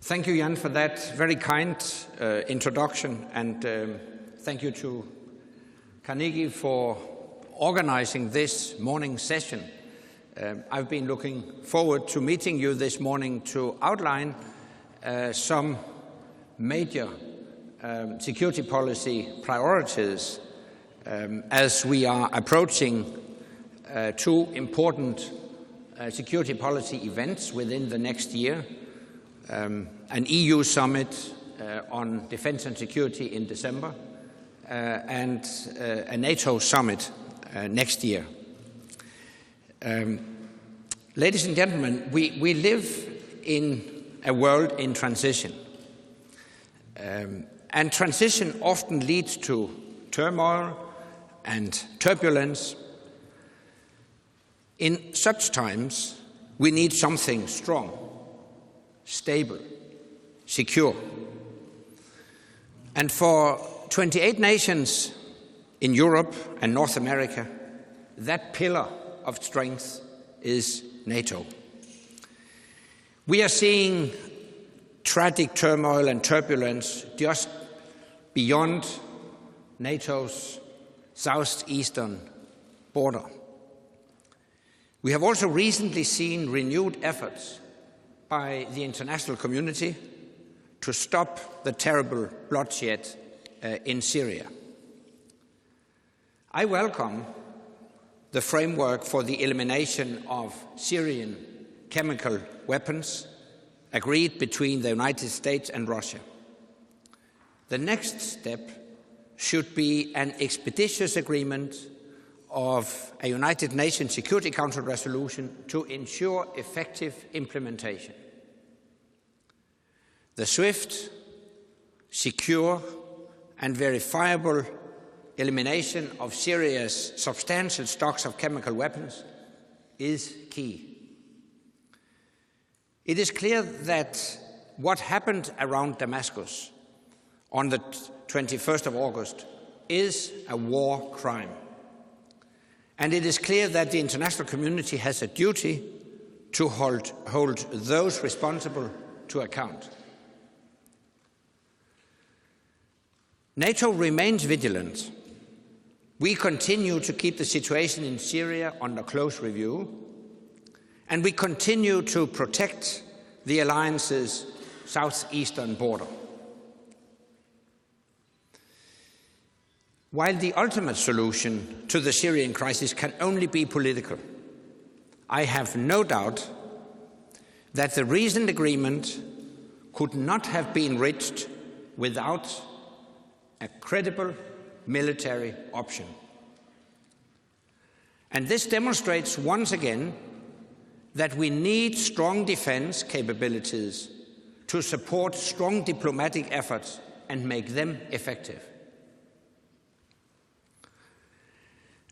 Thank you, Jan, for that very kind introduction, and thank you to Carnegie for organizing this morning's session. I've been looking forward to meeting you this morning to outline some major security policy priorities as we are approaching two important security policy events within the next year. An EU summit on defense and security in December and a NATO summit next year. Ladies and gentlemen, we live in a world in transition. And transition often leads to turmoil and turbulence. In such times, we need something strong, stable, secure. And for 28 nations in Europe and North America, that pillar of strength is NATO. We are seeing tragic turmoil and turbulence just beyond NATO's southeastern border. We have also recently seen renewed efforts by the international community to stop the terrible bloodshed in Syria. I welcome the framework for the elimination of Syrian chemical weapons agreed between the United States and Russia. The next step should be an expeditious agreement of a United Nations Security Council resolution to ensure effective implementation. The swift, secure, and verifiable elimination of Syria's substantial stocks of chemical weapons is key. It is clear that what happened around Damascus on the 21st of August is a war crime. And it is clear that the international community has a duty to hold those responsible to account. NATO remains vigilant. We continue to keep the situation in Syria under close review, and we continue to protect the alliance's southeastern border. While the ultimate solution to the Syrian crisis can only be political, I have no doubt that the recent agreement could not have been reached without a credible military option. And this demonstrates once again that we need strong defense capabilities to support strong diplomatic efforts and make them effective.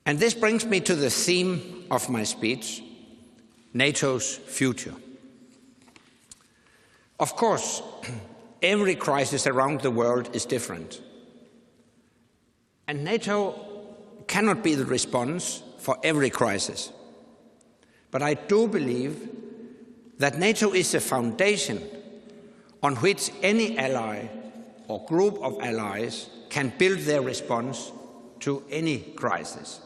And this brings me to the theme of my speech, NATO's future. Of course, every crisis around the world is different. And NATO cannot be the response for every crisis. But I do believe that NATO is a foundation on which any ally or group of allies can build their response to any crisis.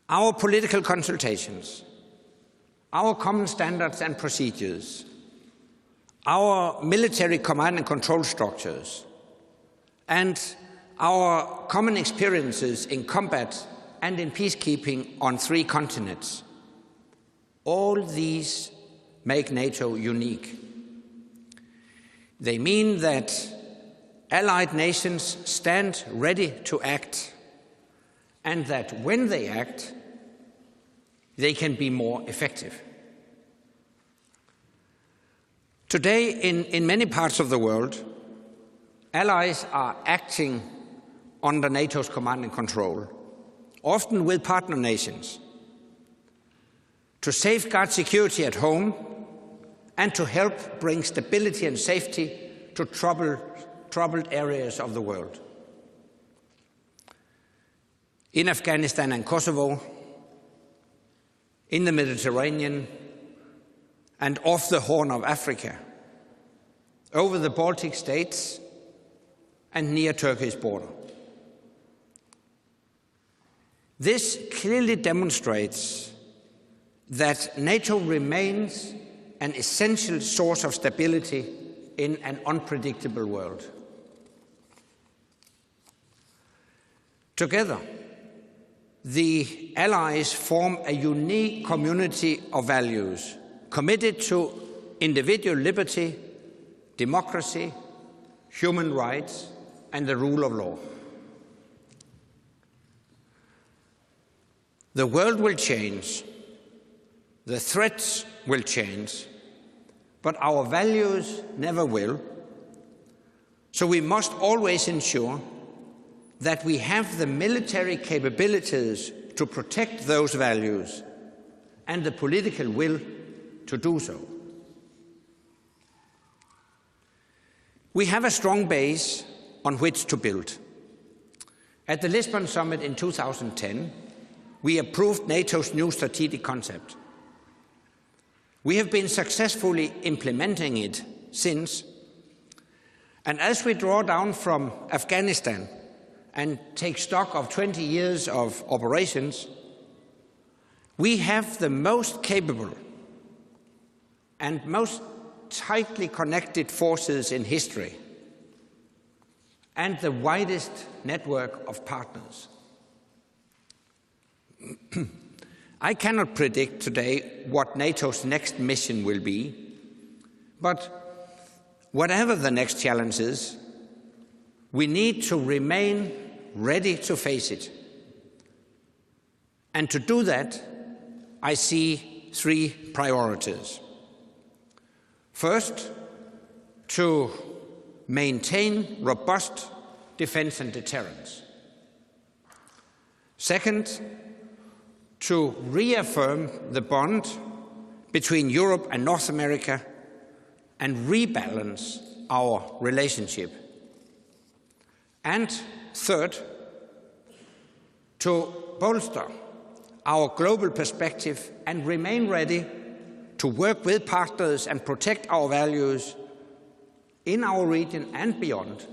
Our political consultations, our common standards and procedures, our military command and control structures, and our common experiences in combat and in peacekeeping on 3 continents, all these make NATO unique. They mean that allied nations stand ready to act, and that when they act, they can be more effective. Today, in many parts of the world, allies are acting under NATO's command and control, often with partner nations, to safeguard security at home and to help bring stability and safety to troubled areas of the world. In Afghanistan and Kosovo, in the Mediterranean, and off the Horn of Africa, over the Baltic states and near Turkey's border. This clearly demonstrates that NATO remains an essential source of stability in an unpredictable world. Together, the allies form a unique community of values committed to individual liberty, democracy, human rights, and the rule of law. The world will change, the threats will change, but our values never will. So we must always ensure that we have the military capabilities to protect those values and the political will to do so. We have a strong base on which to build. At the Lisbon Summit in 2010, we approved NATO's new strategic concept. We have been successfully implementing it since, and as we draw down from Afghanistan and take stock of 20 years of operations, we have the most capable and most tightly connected forces in history and the widest network of partners. I cannot predict today what NATO's next mission will be, but whatever the next challenge is, we need to remain ready to face it. And to do that, I see three priorities. First, to maintain robust defense and deterrence. Second, to reaffirm the bond between Europe and North America and rebalance our relationship. And third, to bolster our global perspective and remain ready to work with partners and protect our values in our region and beyond.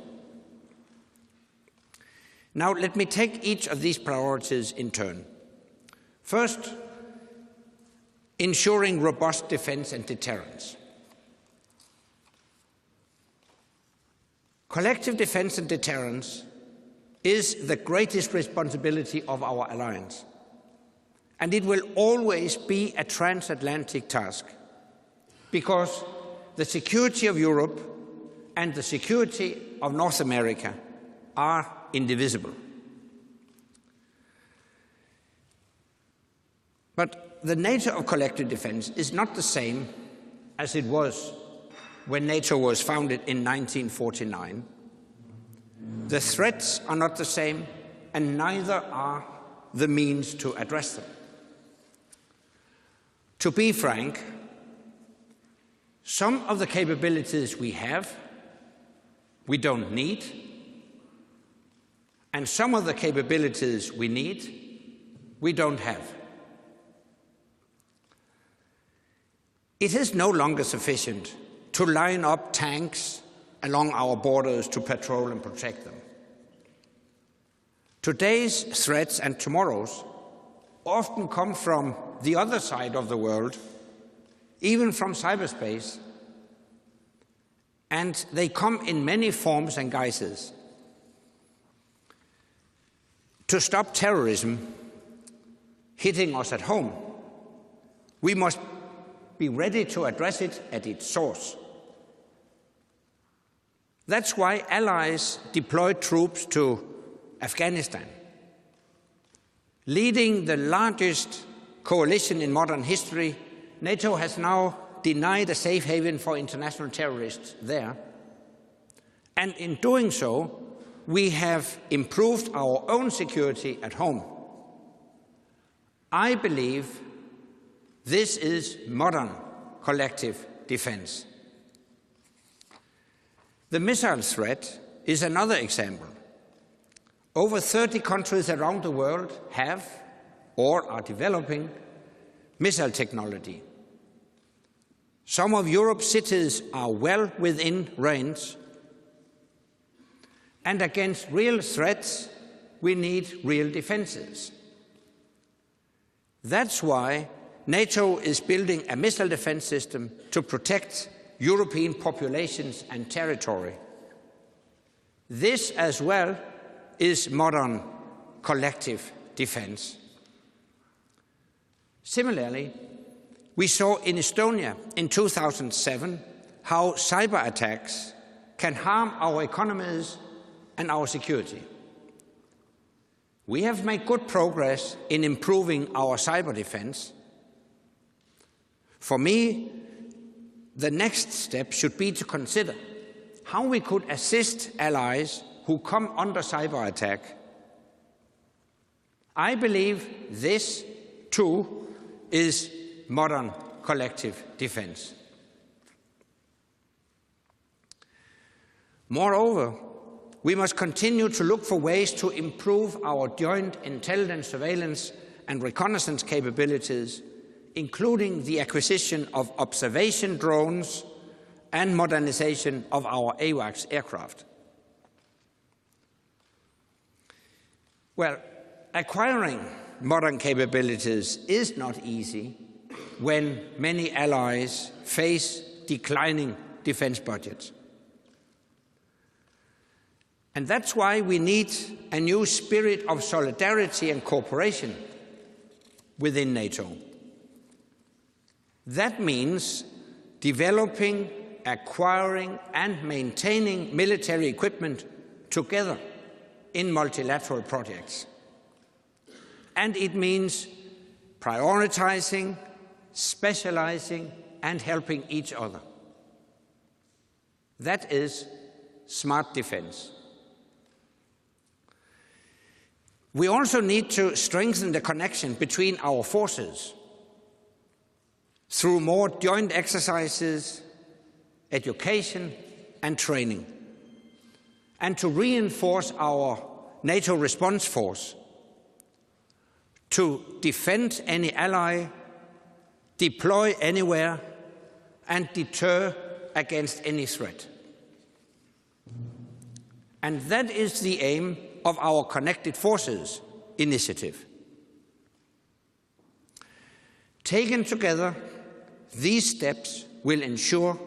Now, let me take each of these priorities in turn. First, ensuring robust defense and deterrence. Collective defense and deterrence is the greatest responsibility of our alliance, and it will always be a transatlantic task, because the security of Europe and the security of North America are indivisible. But the nature of collective defense is not the same as it was when NATO was founded in 1949. The threats are not the same, and neither are the means to address them. To be frank, some of the capabilities we have, we don't need, and some of the capabilities we need, we don't have. It is no longer sufficient to line up tanks along our borders to patrol and protect them. Today's threats and tomorrow's often come from the other side of the world, even from cyberspace, and they come in many forms and guises. To stop terrorism hitting us at home, we must be ready to address it at its source. That's why allies deployed troops to Afghanistan. Leading the largest coalition in modern history, NATO has now denied a safe haven for international terrorists there. And in doing so, we have improved our own security at home. I believe this is modern collective defense. The missile threat is another example. Over 30 countries around the world have or are developing missile technology. Some of Europe's cities are well within range, and against real threats, we need real defenses. That's why NATO is building a missile defense system to protect European populations and territory. This as well is modern collective defense. Similarly, we saw in Estonia in 2007 how cyber attacks can harm our economies and our security. We have made good progress in improving our cyber defense. For me, the next step should be to consider how we could assist allies who come under cyber attack. I believe this, too, is modern collective defense. Moreover, we must continue to look for ways to improve our joint intelligence, surveillance and reconnaissance capabilities, including the acquisition of observation drones and modernization of our AWACS aircraft. Well, acquiring modern capabilities is not easy when many allies face declining defense budgets. And that's why we need a new spirit of solidarity and cooperation within NATO. That means developing, acquiring and maintaining military equipment together in multilateral projects. And it means prioritizing, specializing and helping each other. That is smart defense. We also need to strengthen the connection between our forces through more joint exercises, education and training, and to reinforce our NATO response force to defend any ally, deploy anywhere, and deter against any threat. And that is the aim of our Connected Forces initiative. Taken together, these steps will ensure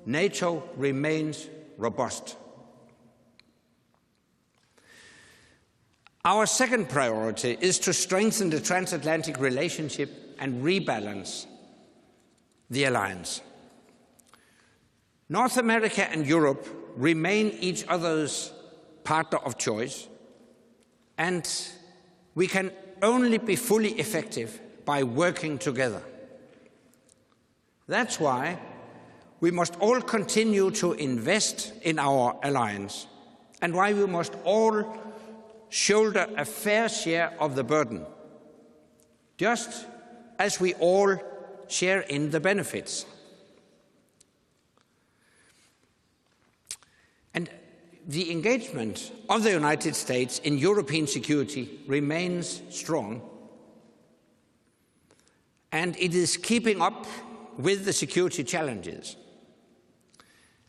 NATO remains robust. Our second priority is to strengthen the transatlantic relationship and rebalance the alliance. North America and Europe remain each other's partner of choice, and we can only be fully effective by working together. That's why we must all continue to invest in our alliance, and why we must all shoulder a fair share of the burden, just as we all share in the benefits. And the engagement of the United States in European security remains strong, and it is keeping up with the security challenges.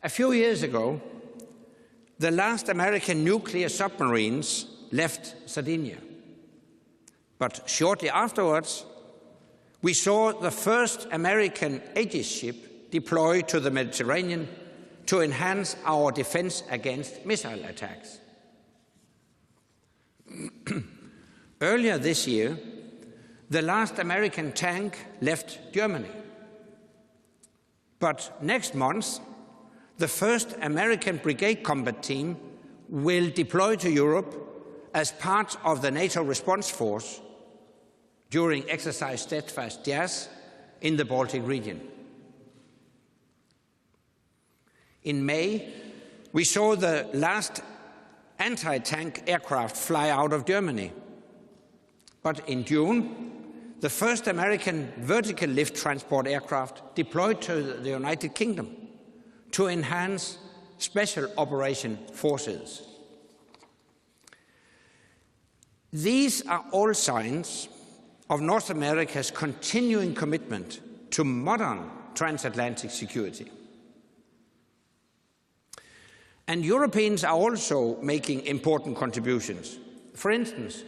A few years ago, the last American nuclear submarines left Sardinia. But shortly afterwards, we saw the first American Aegis ship deployed to the Mediterranean to enhance our defense against missile attacks. Earlier this year, the last American tank left Germany. But next month, the first American brigade combat team will deploy to Europe as part of the NATO response force during exercise Steadfast Jazz in the Baltic region. In May, we saw the last anti-tank aircraft fly out of Germany. But in June, the first American vertical lift transport aircraft deployed to the United Kingdom to enhance special operation forces. These are all signs of North America's continuing commitment to modern transatlantic security. And Europeans are also making important contributions. For instance,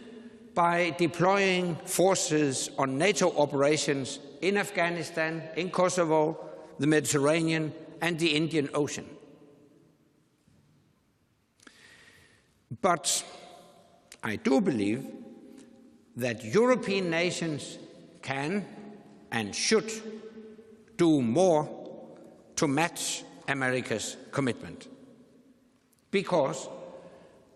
by deploying forces on NATO operations in Afghanistan, in Kosovo, the Mediterranean, and the Indian Ocean. But I do believe that European nations can and should do more to match America's commitment. Because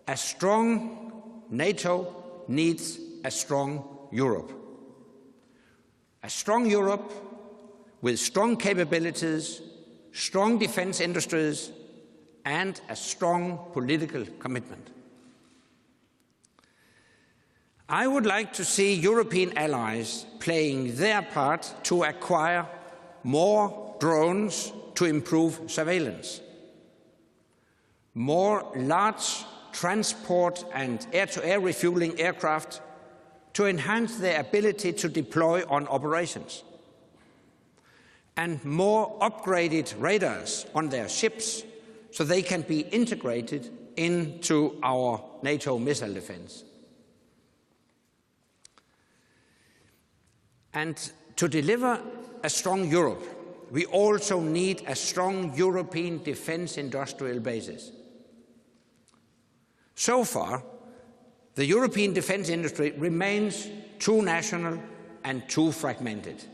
a strong NATO needs a strong Europe. A strong Europe with strong capabilities, strong defense industries, and a strong political commitment. I would like to see European allies playing their part to acquire more drones to improve surveillance, more large transport and air-to-air refueling aircraft to enhance their ability to deploy on operations, and more upgraded radars on their ships so they can be integrated into our NATO missile defense. And to deliver a strong Europe, we also need a strong European defense industrial basis. So far, the European defense industry remains too national and too fragmented.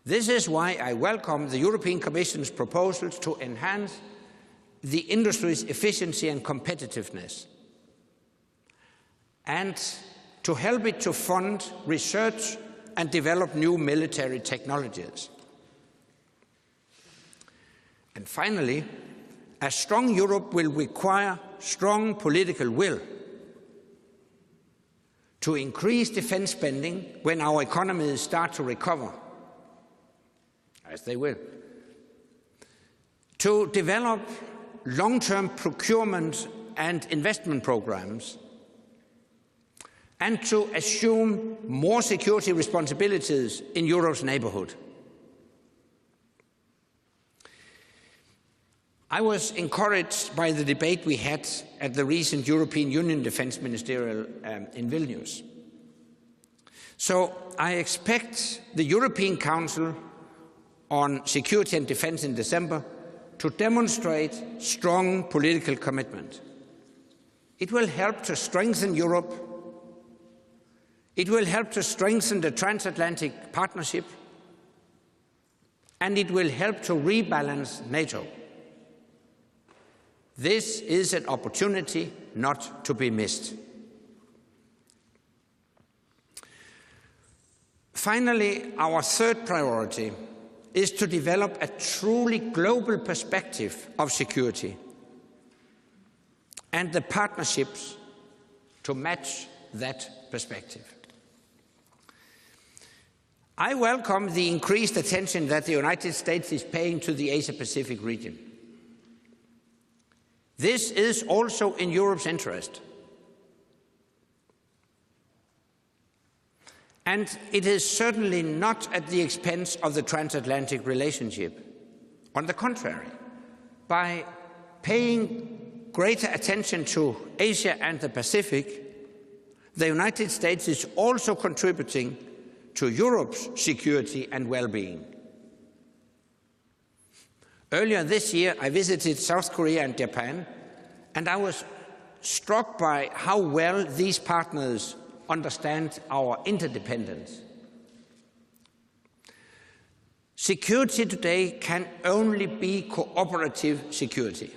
This is why I welcome the European Commission's proposals to enhance the industry's efficiency and competitiveness, and to help it to fund research and develop new military technologies. And finally, a strong Europe will require strong political will to increase defense spending when our economies start to recover, as they will, to develop long-term procurement and investment programs, and to assume more security responsibilities in Europe's neighborhood. I was encouraged by the debate we had at the recent European Union Defence Ministerial in Vilnius. So I expect the European Council on Security and Defence in December to demonstrate strong political commitment. It will help to strengthen Europe. It will help to strengthen the transatlantic partnership, and it will help to rebalance NATO. This is an opportunity not to be missed. Finally, our third priority is to develop a truly global perspective of security and the partnerships to match that perspective. I welcome the increased attention that the United States is paying to the Asia-Pacific region. This is also in Europe's interest. And it is certainly not at the expense of the transatlantic relationship. On the contrary, by paying greater attention to Asia and the Pacific, the United States is also contributing to Europe's security and well-being. Earlier this year, I visited South Korea and Japan, and I was struck by how well these partners understand our interdependence. Security today can only be cooperative security.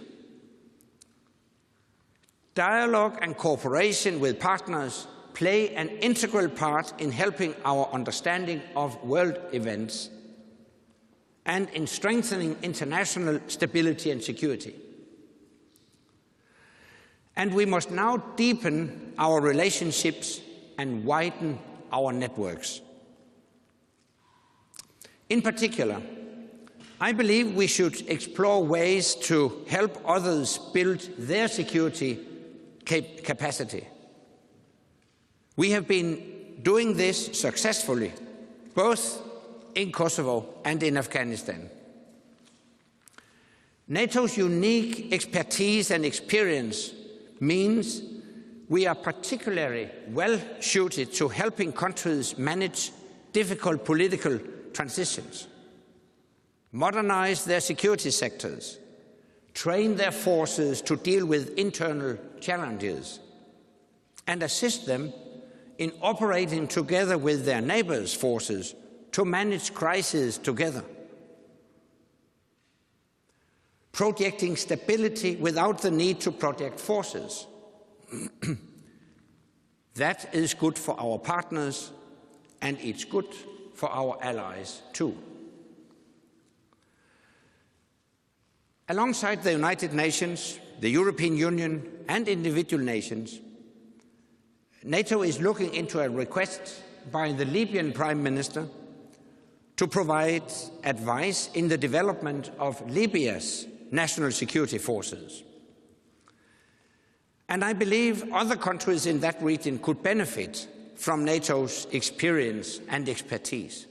Dialogue and cooperation with partners play an integral part in helping our understanding of world events and in strengthening international stability and security. And we must now deepen our relationships and widen our networks. In particular, I believe we should explore ways to help others build their security capacity. We have been doing this successfully, both in Kosovo and in Afghanistan. NATO's unique expertise and experience means we are particularly well suited to helping countries manage difficult political transitions, modernize their security sectors, train their forces to deal with internal challenges, and assist them in operating together with their neighbors' forces to manage crises together. Projecting stability without the need to project forces. That is good for our partners, and it's good for our allies too. Alongside the United Nations, the European Union, and individual nations, NATO is looking into a request by the Libyan Prime Minister to provide advice in the development of Libya's national security forces. And I believe other countries in that region could benefit from NATO's experience and expertise.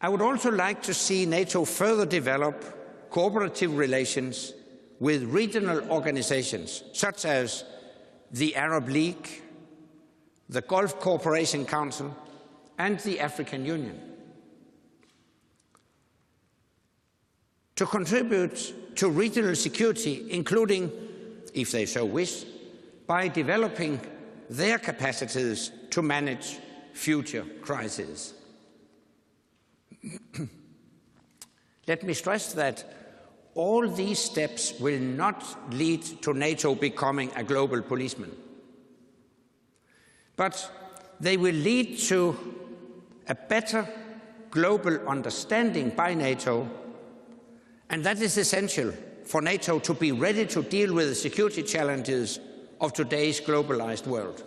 I would also like to see NATO further develop cooperative relations with regional organizations such as the Arab League, the Gulf Cooperation Council, and the African Union, to contribute to regional security, including, if they so wish, by developing their capacities to manage future crises. Let me stress that all these steps will not lead to NATO becoming a global policeman, but they will lead to a better global understanding by NATO, and that is essential for NATO to be ready to deal with the security challenges of today's globalized world.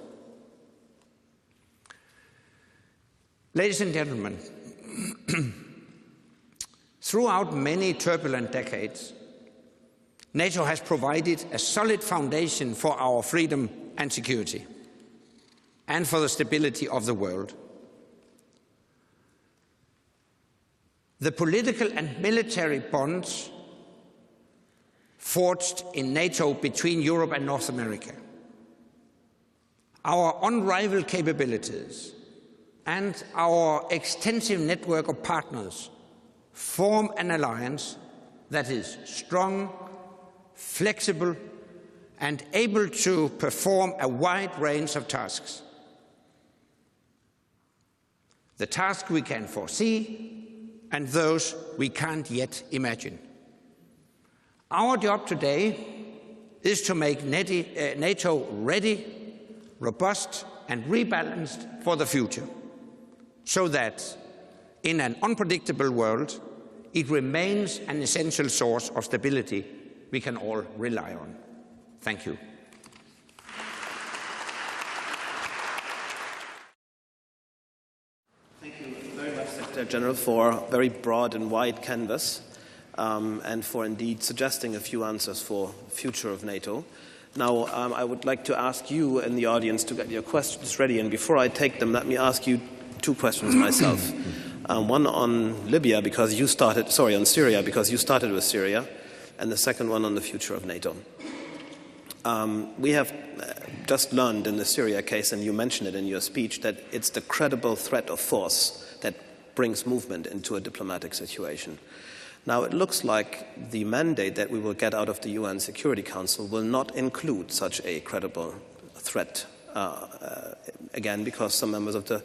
Ladies and gentlemen, throughout many turbulent decades, NATO has provided a solid foundation for our freedom and security, and for the stability of the world. The political and military bonds forged in NATO between Europe and North America, our unrivaled capabilities, and our extensive network of partners form an alliance that is strong, flexible, and able to perform a wide range of tasks. The tasks we can foresee and those we can't yet imagine. Our job today is to make NATO ready, robust, and rebalanced for the future, so that in an unpredictable world, it remains an essential source of stability we can all rely on. Thank you. Thank you very much, Secretary General, for a very broad and wide canvas, and for indeed suggesting a few answers for the future of NATO. Now, I would like to ask you in the audience to get your questions ready, and before I take them, let me ask you two questions myself. One on Libya, because you started, on Syria, because you started with Syria, and the second one on the future of NATO. We have just learned in the Syria case, and you mentioned it in your speech, that it's the credible threat of force that brings movement into a diplomatic situation. Now, it looks like the mandate that we will get out of the UN Security Council will not include such a credible threat, again, because some members of the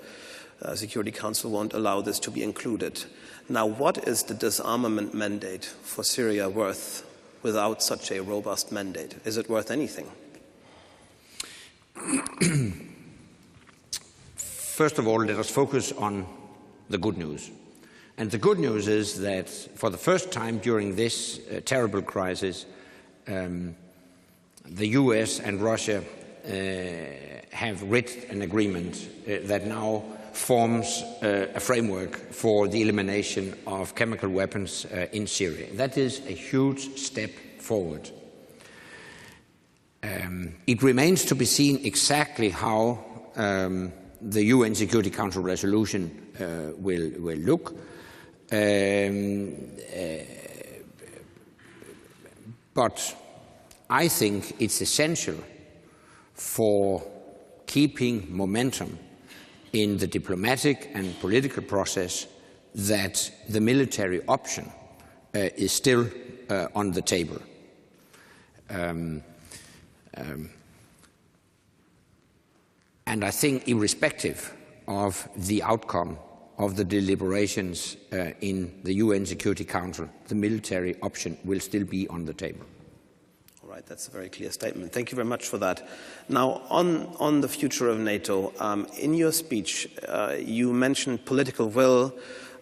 Security Council won't allow this to be included. Now, what is the disarmament mandate for Syria worth without such a robust mandate? Is it worth anything? First of all, let us focus on the good news. And the good news is that for the first time during this terrible crisis, the US and Russia have reached an agreement that now forms a framework for the elimination of chemical weapons in Syria. That is a huge step forward. It remains to be seen exactly how the UN Security Council resolution will look. But I think it's essential for keeping momentum in the diplomatic and political process that the military option is still on the table. And I think irrespective of the outcome of the deliberations in the UN Security Council, the military option will still be on the table. All right, that's a very clear statement. Thank you very much for that. Now, on the future of NATO, in your speech, you mentioned political will,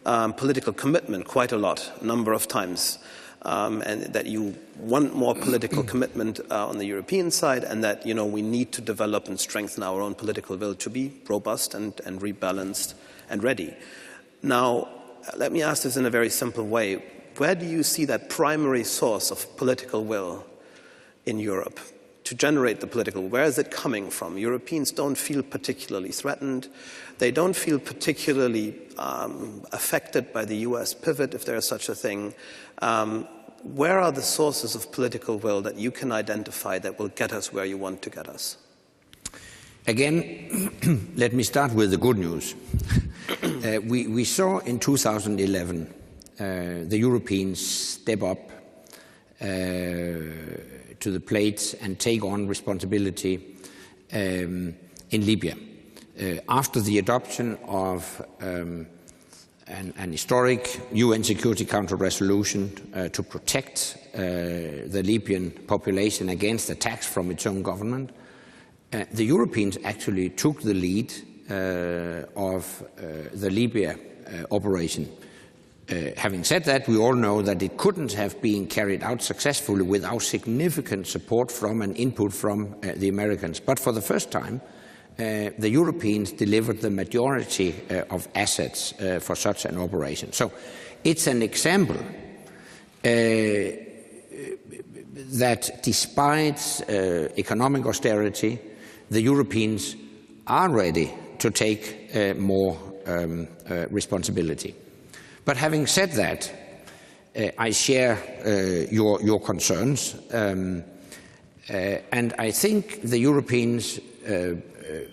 political commitment quite a lot, a number of times, and that you want more political commitment on the European side, and that we need to develop and strengthen our own political will to be robust and rebalanced and ready. Now, let me ask this in a very simple way. Where do you see that primary source of political will in Europe to generate the political? Where is it coming from? Europeans don't feel particularly threatened. They don't feel particularly affected by the US pivot, if there is such a thing. Where are the sources of political will that you can identify that will get us where you want to get us? Again, let me start with the good news. We saw in 2011 the Europeans step up to the plate and take on responsibility in Libya. After the adoption of an historic UN Security Council resolution to protect the Libyan population against attacks from its own government, the Europeans actually took the lead of the Libya operation. Having said that, we all know that it couldn't have been carried out successfully without significant support from and input from the Americans. But for the first time, the Europeans delivered the majority of assets for such an operation. So it's an example that despite economic austerity, the Europeans are ready to take more responsibility. But having said that, I share your concerns, and I think the Europeans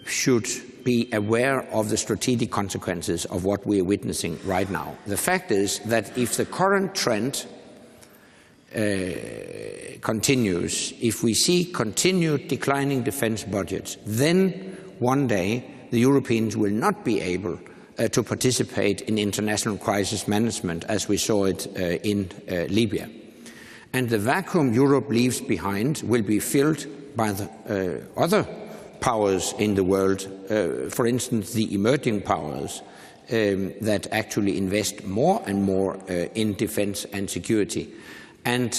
should be aware of the strategic consequences of what we are witnessing right now. The fact is that if the current trend continues, if we see continued declining defense budgets, then one day the Europeans will not be able to participate in international crisis management as we saw it in Libya. And the vacuum Europe leaves behind will be filled by the other powers in the world, for instance, the emerging powers that actually invest more and more in defense and security. And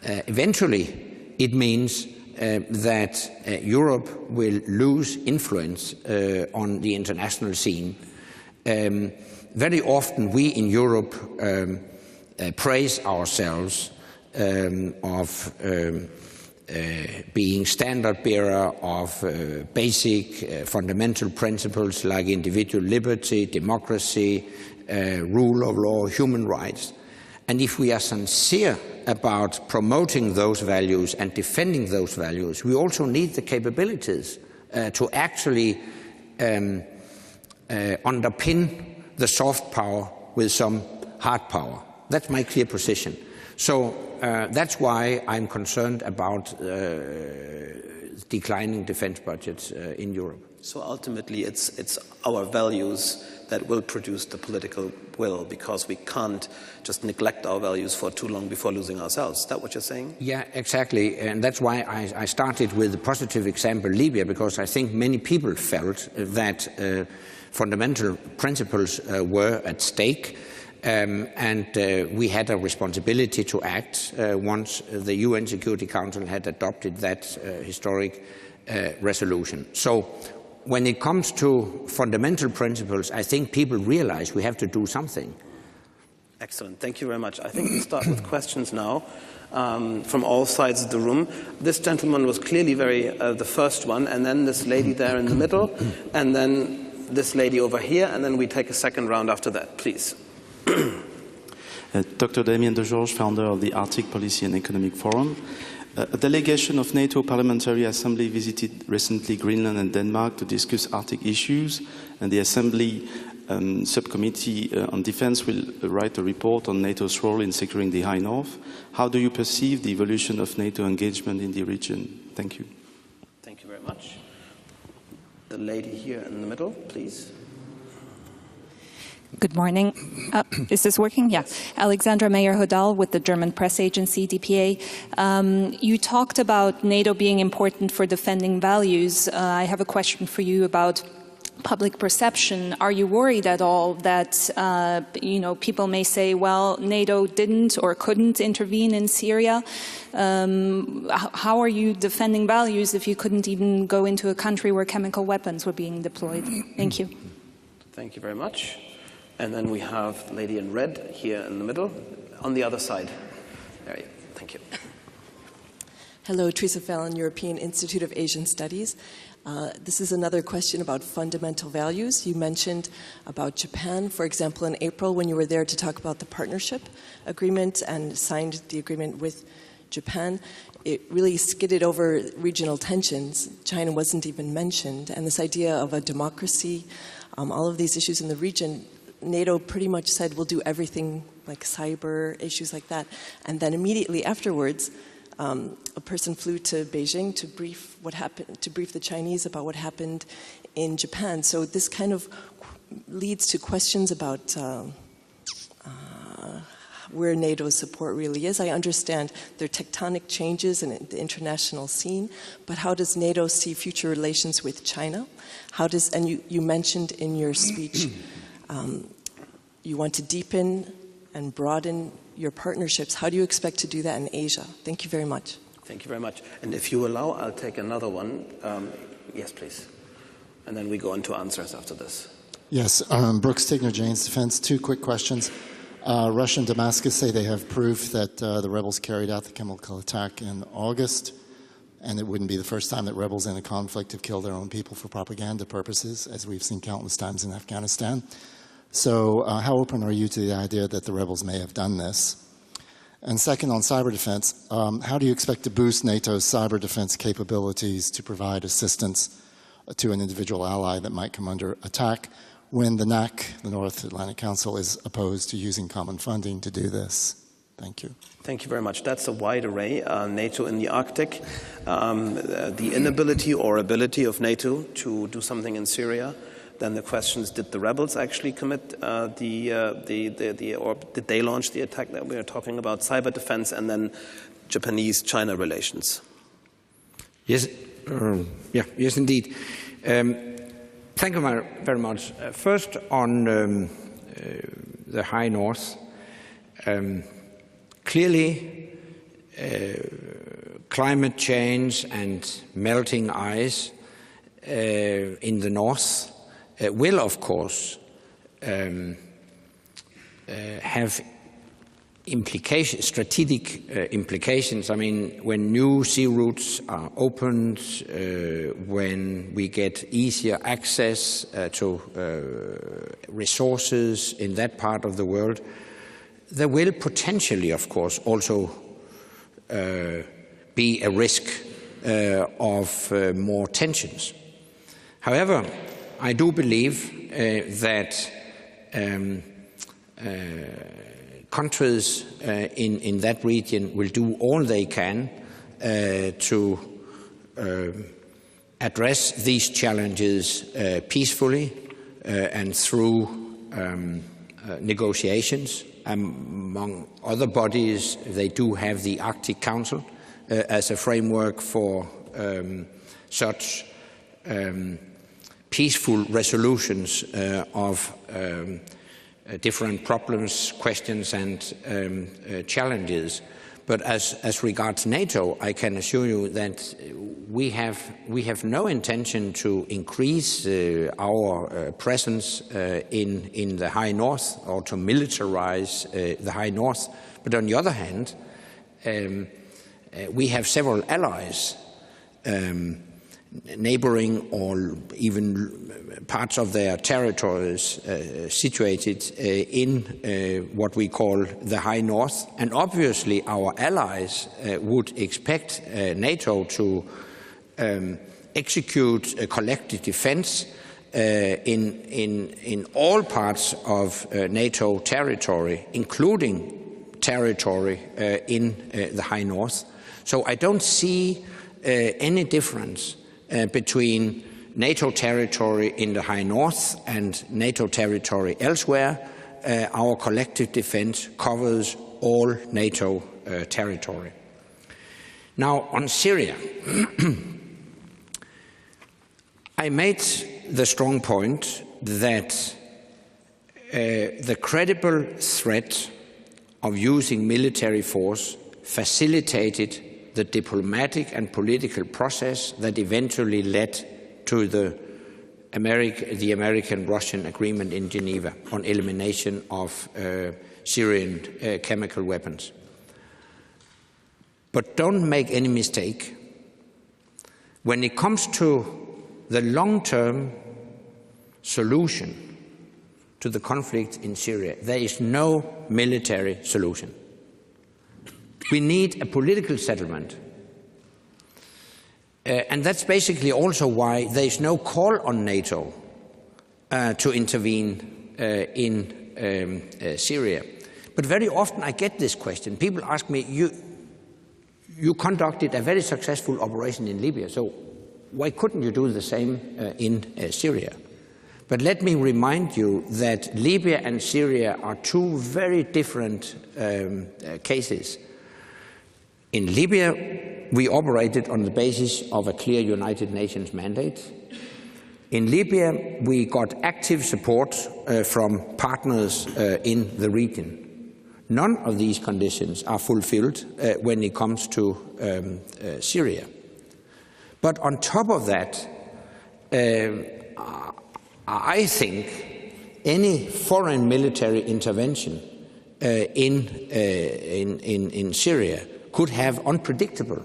eventually it means that Europe will lose influence on the international scene. Very often we in Europe praise ourselves of being standard bearer of basic fundamental principles like individual liberty, democracy, rule of law, human rights. And if we are sincere about promoting those values and defending those values, we also need the capabilities to actually underpin the soft power with some hard power. That's my clear position. So that's why I'm concerned about declining defense budgets in Europe. So ultimately it's our values that will produce the political will, because we can't just neglect our values for too long before losing ourselves. Is that what you're saying? Yeah, exactly. And that's why I started with the positive example, Libya, because I think many people felt that fundamental principles were at stake. And we had a responsibility to act once the UN Security Council had adopted that historic resolution. So when it comes to fundamental principles, I think people realize we have to do something. Excellent. Thank you very much. I think we start with questions now from all sides of the room. This gentleman was clearly the first one, and then this lady there in the middle, and then this lady over here, and then we take a second round after that. Please. Dr. Damien de George, founder of the Arctic Policy and Economic Forum. A delegation of NATO Parliamentary Assembly visited recently Greenland and Denmark to discuss Arctic issues, and the Assembly Subcommittee on Defense will write a report on NATO's role in securing the High North. How do you perceive the evolution of NATO engagement in the region? Thank you. Thank you very much. The lady here in the middle, please. Good morning. Is this working? Yeah. Alexandra Meyer-Hodal with the German press agency, DPA. You talked about NATO being important for defending values. I have a question for you about public perception. Are you worried at all that, people may say, well, NATO didn't or couldn't intervene in Syria? How are you defending values if you couldn't even go into a country where chemical weapons were being deployed? Thank you. Thank you very much. And then we have the lady in red here in the middle, on the other side. There you go. Thank you. Hello, Teresa Fallon, European Institute of Asian Studies. This is another question about fundamental values. You mentioned about Japan, for example, in April when you were there to talk about the partnership agreement and signed the agreement with Japan. It really skidded over regional tensions. China wasn't even mentioned. And this idea of a democracy, all of these issues in the region, NATO pretty much said we'll do everything like cyber, issues like that. And then immediately afterwards, a person flew to Beijing to brief the Chinese about what happened in Japan. So this kind of leads to questions about where NATO's support really is. I understand there are tectonic changes in the international scene, but how does NATO see future relations with China? And you mentioned in your speech you want to deepen and broaden your partnerships. How do you expect to do that in Asia? Thank you very much. Thank you very much. And if you allow, I'll take another one. Yes, please. And then we go into answers after this. Yes, Brooks Tigner, Jane's Defense. 2 quick questions. Russia and Damascus say they have proof that the rebels carried out the chemical attack in August, and it wouldn't be the first time that rebels in a conflict have killed their own people for propaganda purposes, as we've seen countless times in Afghanistan. So how open are you to the idea that the rebels may have done this? And second, on cyber defense, how do you expect to boost NATO's cyber defense capabilities to provide assistance to an individual ally that might come under attack when the NAC, the North Atlantic Council, is opposed to using common funding to do this? Thank you. Thank you very much. That's a wide array. NATO in the Arctic, the inability or ability of NATO to do something in Syria. Then the question is, did the rebels actually commit or did they launch the attack that we are talking about? Cyber defense, and then Japanese-China relations. Yes, yes, indeed. Thank you very much. First, on the High North, clearly climate change and melting ice in the north will, of course, have strategic implications. I mean, when new sea routes are opened, when we get easier access to resources in that part of the world, there will potentially, of course, also be a risk of more tensions. However, I do believe that countries in that region will do all they can to address these challenges peacefully and through negotiations. Among other bodies, they do have the Arctic Council as a framework for such peaceful resolutions of different problems, questions and challenges. But as regards NATO, I can assure you that we have no intention to increase our presence in the High North or to militarize the High North. But on the other hand, we have several allies, neighboring or even parts of their territories situated in what we call the High North. And obviously our allies would expect NATO to execute a collective defense in all parts of NATO territory, including territory in the High North. So I don't see any difference between NATO territory in the High North and NATO territory elsewhere. Our collective defense covers all NATO territory. Now, on Syria, I made the strong point that the credible threat of using military force facilitated the diplomatic and political process that eventually led to the American-Russian agreement in Geneva on elimination of Syrian chemical weapons. But don't make any mistake. When it comes to the long-term solution to the conflict in Syria, there is no military solution. We need a political settlement. And that's basically also why there is no call on NATO to intervene in Syria. But very often I get this question. People ask me, you conducted a very successful operation in Libya, so why couldn't you do the same in Syria? But let me remind you that Libya and Syria are two very different cases. In Libya, we operated on the basis of a clear United Nations mandate. In Libya, we got active support from partners in the region. None of these conditions are fulfilled when it comes to Syria. But on top of that, I think any foreign military intervention in Syria could have unpredictable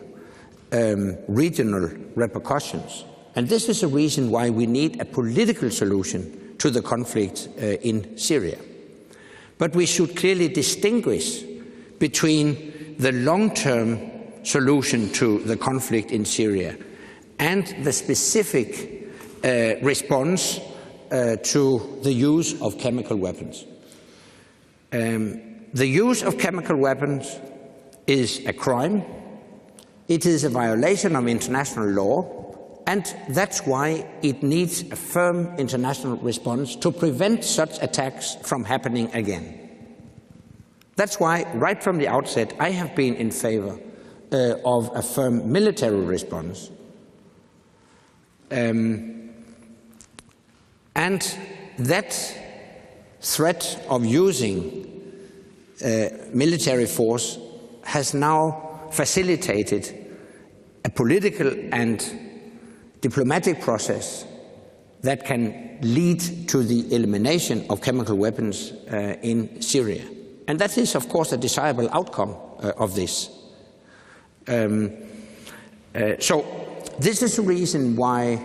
regional repercussions. And this is a reason why we need a political solution to the conflict in Syria. But we should clearly distinguish between the long-term solution to the conflict in Syria and the specific response to the use of chemical weapons. The use of chemical weapons is a crime. It is a violation of international law, and that's why it needs a firm international response to prevent such attacks from happening again. That's why, right from the outset, I have been in favor of a firm military response. And that threat of using military force has now facilitated a political and diplomatic process that can lead to the elimination of chemical weapons in Syria. And that is, of course, a desirable outcome of this. So this is the reason why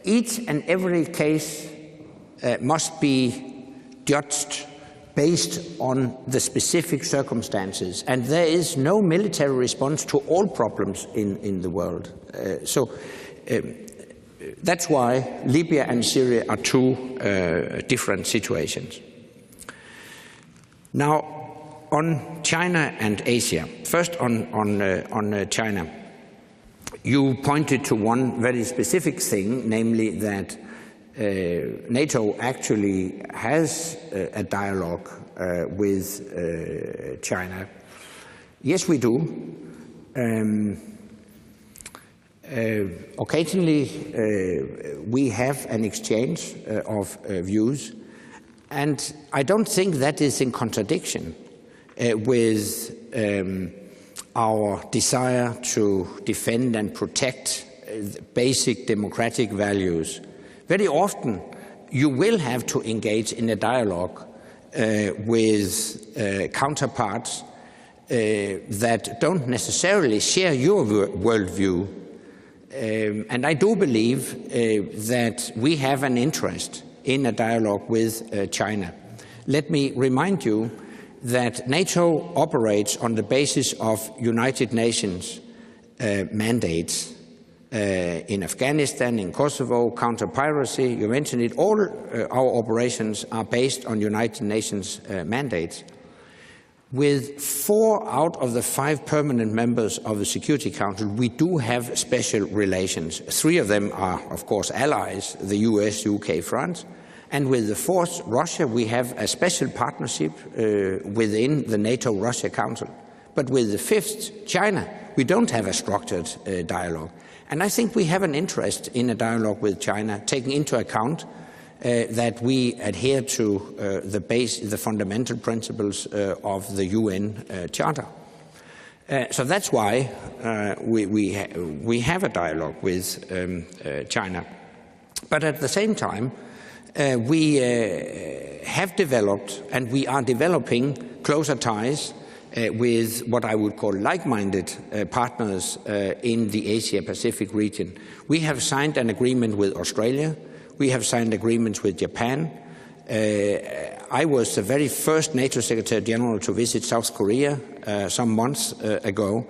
each and every case must be judged based on the specific circumstances. And there is no military response to all problems in the world. So that's why Libya and Syria are two different situations. Now, on China and Asia. First on China. You pointed to one very specific thing, namely that NATO actually has a dialogue with China. Yes, we do. Occasionally, we have an exchange of views, and I don't think that is in contradiction with our desire to defend and protect basic democratic values, very often you will have to engage in a dialogue with counterparts that don't necessarily share your worldview. And I do believe that we have an interest in a dialogue with China. Let me remind you that NATO operates on the basis of United Nations mandates in Afghanistan, in Kosovo, counter-piracy, you mentioned it. All our operations are based on United Nations mandates. With 4 out of the 5 permanent members of the Security Council, we do have special relations. 3 of them are, of course, allies, the US, UK, France. And with the 4th, Russia, we have a special partnership within the NATO-Russia Council. But with the 5th, China, we don't have a structured dialogue. And I think we have an interest in a dialogue with China, taking into account that we adhere to the fundamental principles of the UN Charter. So that's why we have a dialogue with China. But at the same time, we have developed and we are developing closer ties with what I would call like-minded partners in the Asia-Pacific region. We have signed an agreement with Australia. We have signed agreements with Japan. I was the very first NATO Secretary General to visit South Korea some months ago.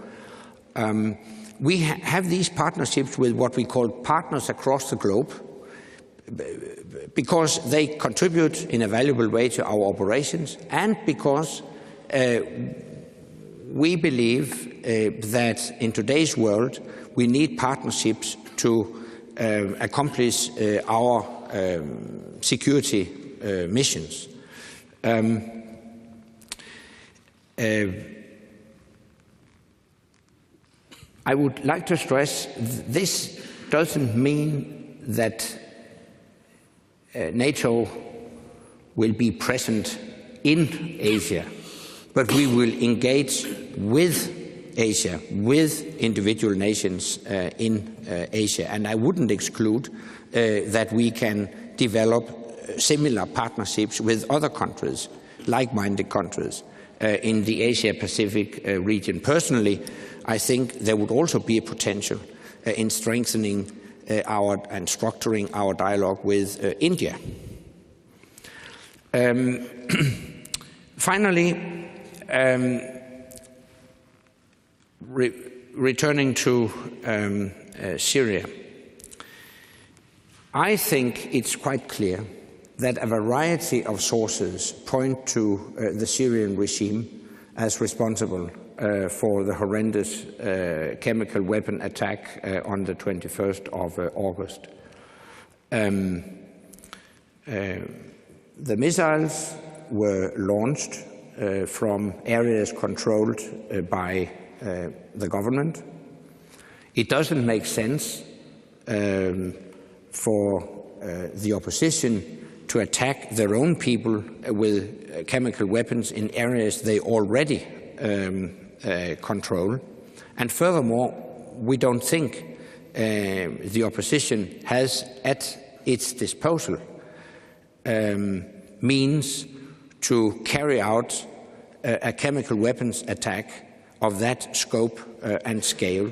We have these partnerships with what we call partners across the globe because they contribute in a valuable way to our operations and because we believe that in today's world we need partnerships to accomplish our security missions. I would like to stress this doesn't mean that NATO will be present in Asia, but we will engage with Asia, with individual nations in Asia. And I wouldn't exclude that we can develop similar partnerships with other countries, like-minded countries, in the Asia-Pacific region. Personally, I think there would also be a potential in strengthening and structuring our dialogue with India. Finally, returning to Syria, I think it's quite clear that a variety of sources point to the Syrian regime as responsible for the horrendous chemical weapon attack on the 21st of August. The missiles were launched from areas controlled by the government. It doesn't make sense for the opposition to attack their own people with chemical weapons in areas they already control. And furthermore, we don't think the opposition has at its disposal means to carry out a chemical weapons attack of that scope and scale.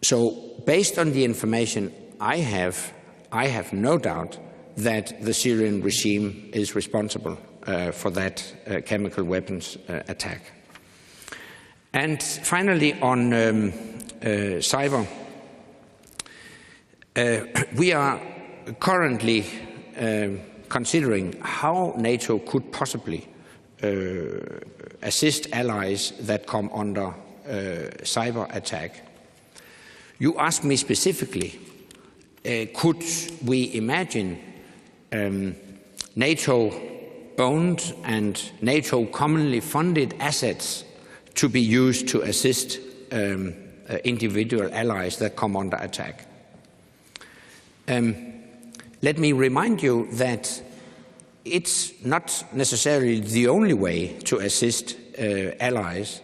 So based on the information I have no doubt that the Syrian regime is responsible for that chemical weapons attack. And finally, on cyber, we are currently considering how NATO could possibly assist allies that come under cyber attack. You asked me specifically, could we imagine NATO-owned and NATO commonly funded assets to be used to assist individual allies that come under attack? Let me remind you that it's not necessarily the only way to assist allies.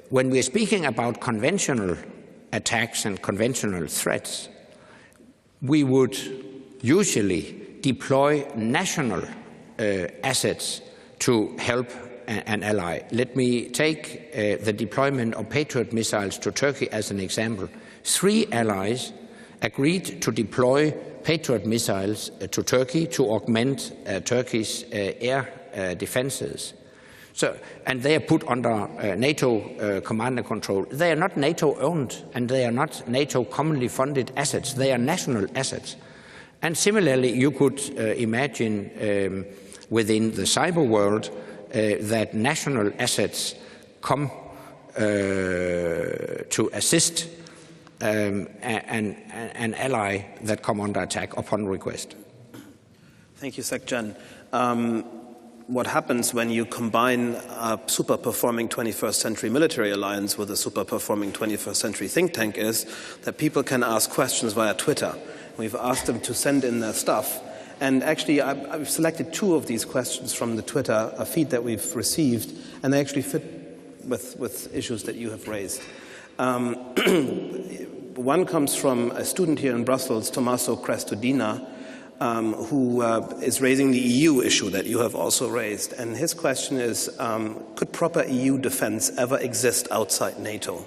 When we're speaking about conventional attacks and conventional threats, we would usually deploy national assets to help an ally. Let me take the deployment of Patriot missiles to Turkey as an example. 3 allies agreed to deploy Patriot missiles to Turkey to augment Turkey's air defenses. And they are put under NATO command and control. They are not NATO-owned, and they are not NATO commonly funded assets. They are national assets. And similarly, you could imagine within the cyber world that national assets come to assist an ally that come under attack upon request. Thank you, Sec-Gen. What happens when you combine a super-performing 21st century military alliance with a super-performing 21st century think tank is that people can ask questions via Twitter. We've asked them to send in their stuff. And actually, I've selected 2 of these questions from the Twitter feed that we've received, and they actually fit with issues that you have raised. One comes from a student here in Brussels, Tommaso Crestodina, who is raising the EU issue that you have also raised. And his question is, could proper EU defense ever exist outside NATO?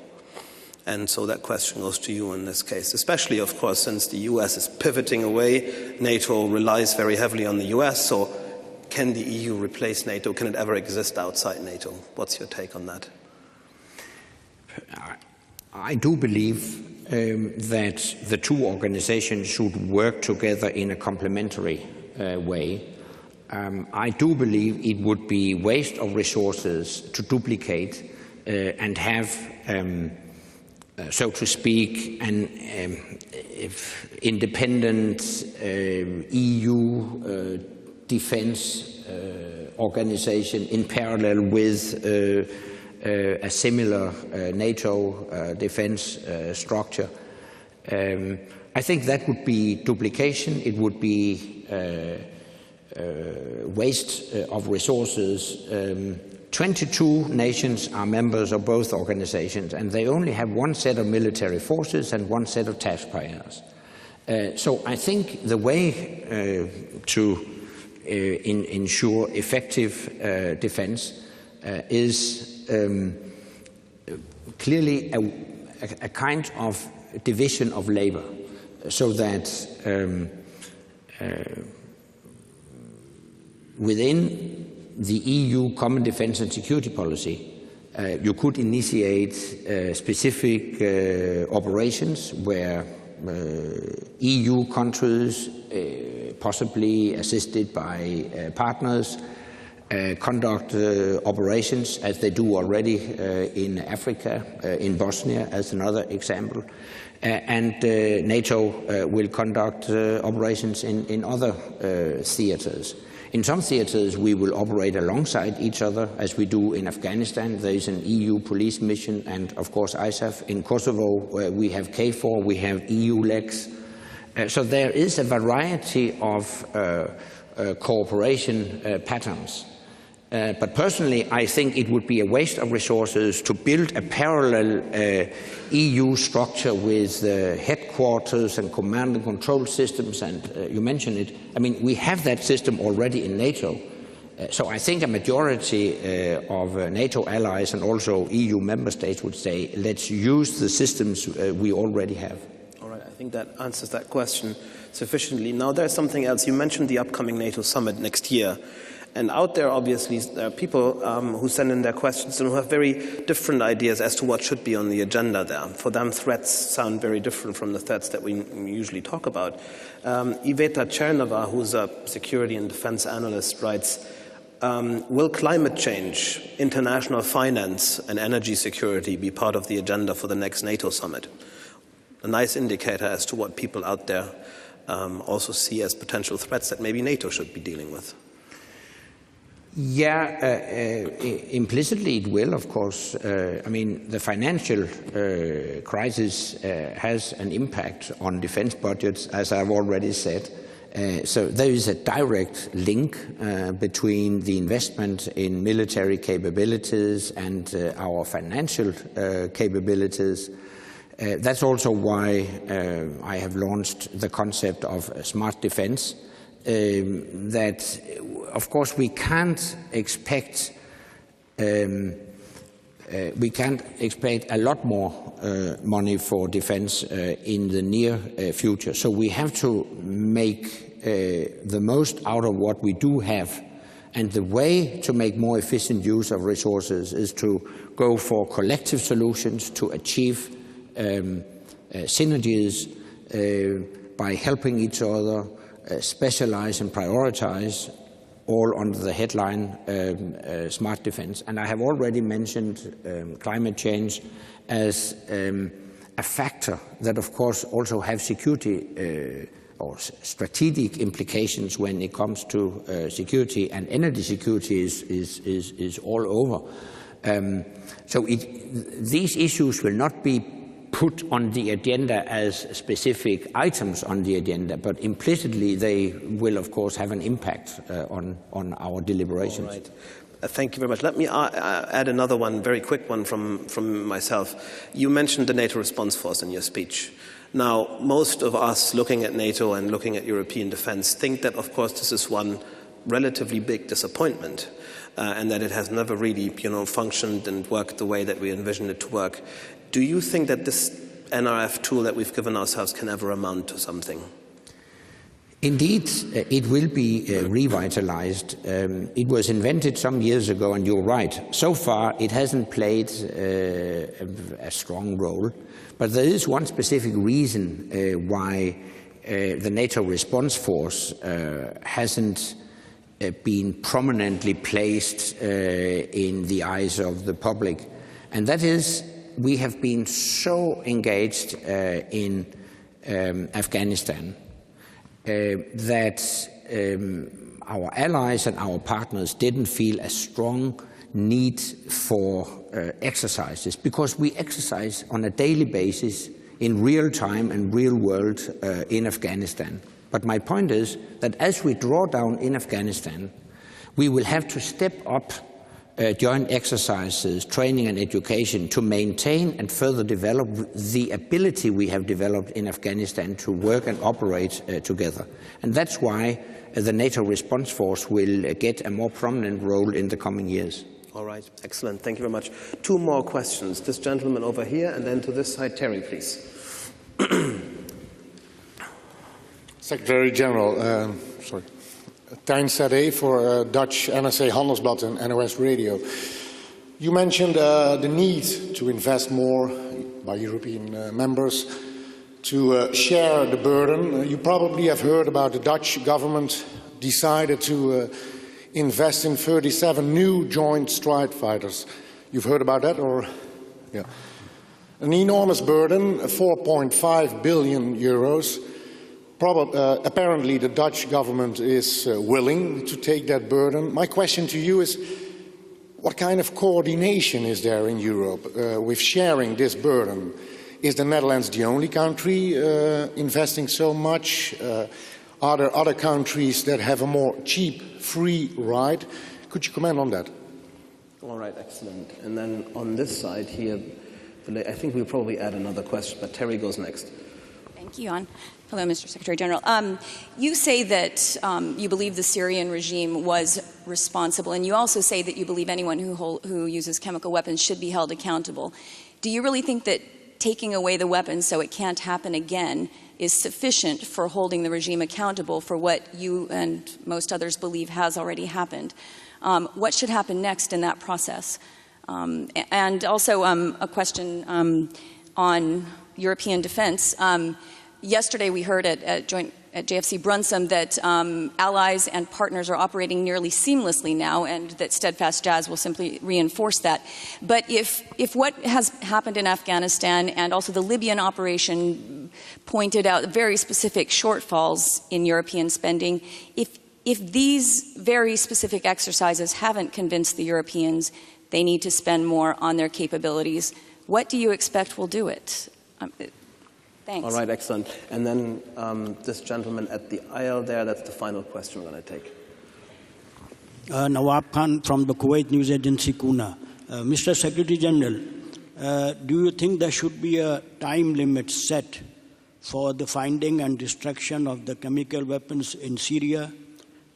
And so that question goes to you in this case, especially, of course, since the US is pivoting away. NATO relies very heavily on the US. So can the EU replace NATO? Can it ever exist outside NATO? What's your take on that? I do believe that the 2 organizations should work together in a complementary way. I do believe it would be waste of resources to duplicate and have so to speak, an independent EU defense organization in parallel with a similar NATO defense structure. I think that would be duplication. It would be waste of resources. 22 nations are members of both organizations, and they only have one set of military forces and one set of taxpayers. So I think the way to ensure effective defense is clearly a kind of division of labor, so that within the EU Common Defence and Security Policy, you could initiate specific operations where EU countries, possibly assisted by partners, conduct operations as they do already in Africa, in Bosnia as another example, and NATO will conduct operations in other theaters. In some theaters, we will operate alongside each other, as we do in Afghanistan. There is an EU police mission, and of course ISAF. In Kosovo, we have KFOR, we have EU legs. So there is a variety of cooperation patterns. But personally, I think it would be a waste of resources to build a parallel EU structure with headquarters and command and control systems, and you mentioned it. I mean, we have that system already in NATO. So I think a majority of NATO allies and also EU member states would say, let's use the systems we already have. All right, I think that answers that question sufficiently. Now there's something else. You mentioned the upcoming NATO summit next year. And out there, obviously, there are people who send in their questions and who have very different ideas as to what should be on the agenda there. For them, threats sound very different from the threats that we usually talk about. Iveta Chernova, who's a security and defense analyst, writes, will climate change, international finance, and energy security be part of the agenda for the next NATO summit? A nice indicator as to what people out there also see as potential threats that maybe NATO should be dealing with. Yeah, implicitly it will, of course. I mean, the financial crisis has an impact on defense budgets, as I've already said. So there is a direct link between the investment in military capabilities and our financial capabilities. That's also why I have launched the concept of smart defense. That, of course, we can't expect a lot more money for defense in the near future. So we have to make the most out of what we do have. And the way to make more efficient use of resources is to go for collective solutions to achieve synergies by helping each other specialize and prioritize, all under the headline smart defense. And I have already mentioned climate change as a factor that, of course, also have security or strategic implications when it comes to security, and energy security is all over. So these issues will not be put on the agenda as specific items on the agenda, but implicitly they will, of course, have an impact on our deliberations. All right. Thank you very much. Let me add another one, very quick one from myself. You mentioned the NATO response force in your speech. Now, most of us looking at NATO and looking at European defense think that, of course, this is one relatively big disappointment, and that it has never really, functioned and worked the way that we envisioned it to work. Do you think that this NRF tool that we've given ourselves can ever amount to something? Indeed, it will be revitalized. It was invented some years ago, and you're right. So far, it hasn't played a strong role. But there is one specific reason why the NATO response force hasn't been prominently placed in the eyes of the public. And that is, we have been so engaged in Afghanistan that our allies and our partners didn't feel a strong need for exercises, because we exercise on a daily basis in real time and real world in Afghanistan. But my point is that as we draw down in Afghanistan, we will have to step up joint exercises, training and education to maintain and further develop the ability we have developed in Afghanistan to work and operate together. And that's why the NATO response force will get a more prominent role in the coming years. All right, excellent. Thank you very much. Two more questions. This gentleman over here, and then to this side, Terry, please. Secretary General, Tijn Sade for Dutch NRC Handelsblad and NOS Radio. You mentioned the need to invest more by European members to share the burden. You probably have heard about the Dutch government decided to invest in 37 new joint strike fighters. You've heard about that, or? Yeah. An enormous burden, 4.5 billion euros. Apparently, the Dutch government is willing to take that burden. My question to you is, what kind of coordination is there in Europe with sharing this burden? Is the Netherlands the only country investing so much? Are there other countries that have a more cheap, free ride? Could you comment on that? All right, excellent. And then on this side here, I think we'll probably add another question, but Terry goes next. Thank you, Jan. Hello, Mr. Secretary General. You say that you believe the Syrian regime was responsible, and you also say that you believe anyone who uses chemical weapons should be held accountable. Do you really think that taking away the weapons so it can't happen again is sufficient for holding the regime accountable for what you and most others believe has already happened? What should happen next in that process? And also a question on European defense. Yesterday we heard at JFC Brunsum that allies and partners are operating nearly seamlessly now, and that Steadfast Jazz will simply reinforce that. But if what has happened in Afghanistan and also the Libyan operation pointed out very specific shortfalls in European spending, if these very specific exercises haven't convinced the Europeans they need to spend more on their capabilities, what do you expect will do it? Thanks. All right, excellent. And then this gentleman at the aisle there, that's the final question we're going to take. Nawab Khan from the Kuwait News Agency, Kuna. Mr. Secretary General, do you think there should be a time limit set for the finding and destruction of the chemical weapons in Syria?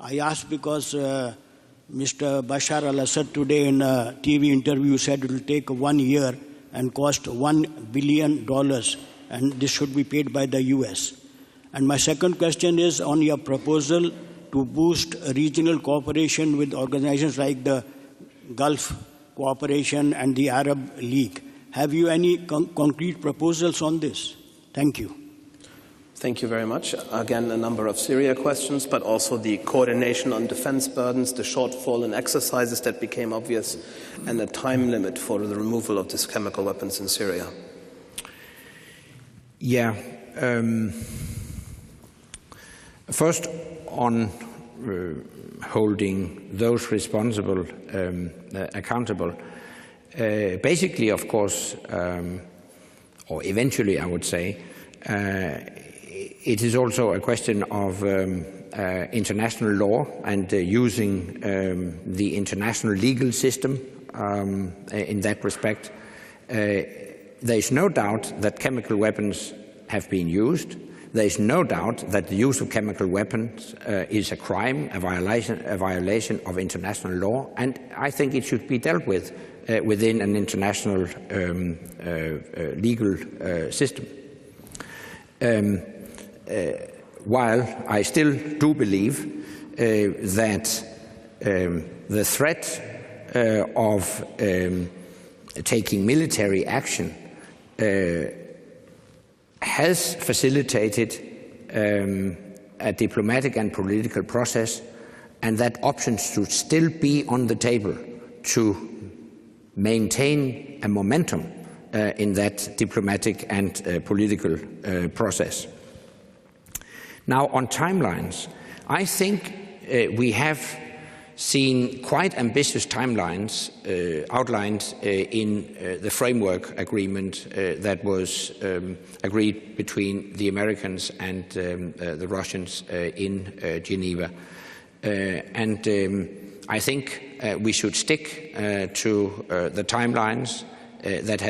I ask because Mr. Bashar al-Assad today in a TV interview said it will take 1 year and cost $1 billion, and this should be paid by the US. And my second question is on your proposal to boost regional cooperation with organizations like the Gulf Cooperation and the Arab League. Have you any concrete proposals on this? Thank you. Thank you very much. Again, a number of Syria questions, but also the coordination on defense burdens, the shortfall in exercises that became obvious, and the time limit for the removal of these chemical weapons in Syria. Yeah. First, on holding those responsible accountable. Basically, of course, or eventually, I would say, it is also a question of international law and using the international legal system in that respect. There is no doubt that chemical weapons have been used. There is no doubt that the use of chemical weapons is a crime, a violation of international law, and I think it should be dealt with within an international legal system. While I still do believe that the threat of taking military action has facilitated a diplomatic and political process, and that options should still be on the table to maintain a momentum in that diplomatic and political process. Now, on timelines, I think we have seen quite ambitious timelines outlined in the framework agreement that was agreed between the Americans and the Russians in Geneva. And I think we should stick to the timelines that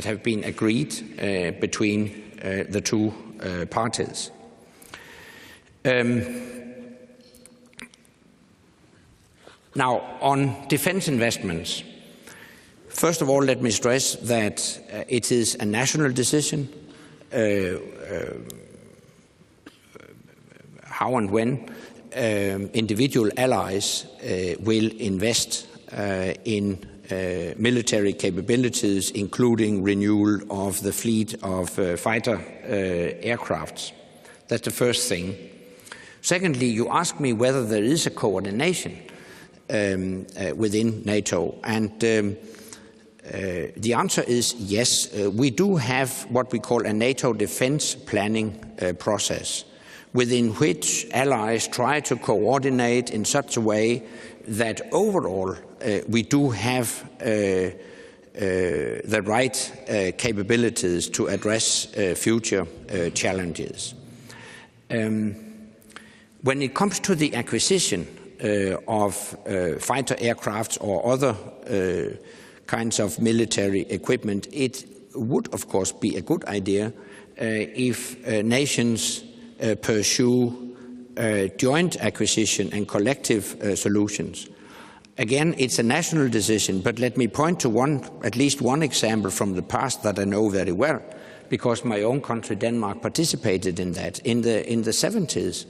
have been agreed between the two parties. Now, on defense investments, first of all, let me stress that it is a national decision how and when individual allies will invest in military capabilities, including renewal of the fleet of fighter aircrafts. That's the first thing. Secondly, you ask me whether there is a coordination within NATO, and the answer is yes. We do have what we call a NATO defense planning process, within which allies try to coordinate in such a way that overall we do have the right capabilities to address future challenges. When it comes to the acquisition of fighter aircraft or other kinds of military equipment, it would, of course, be a good idea if nations pursue joint acquisition and collective solutions. Again, it's a national decision, but let me point to at least one example from the past that I know very well, because my own country, Denmark, participated in that. In the 70s,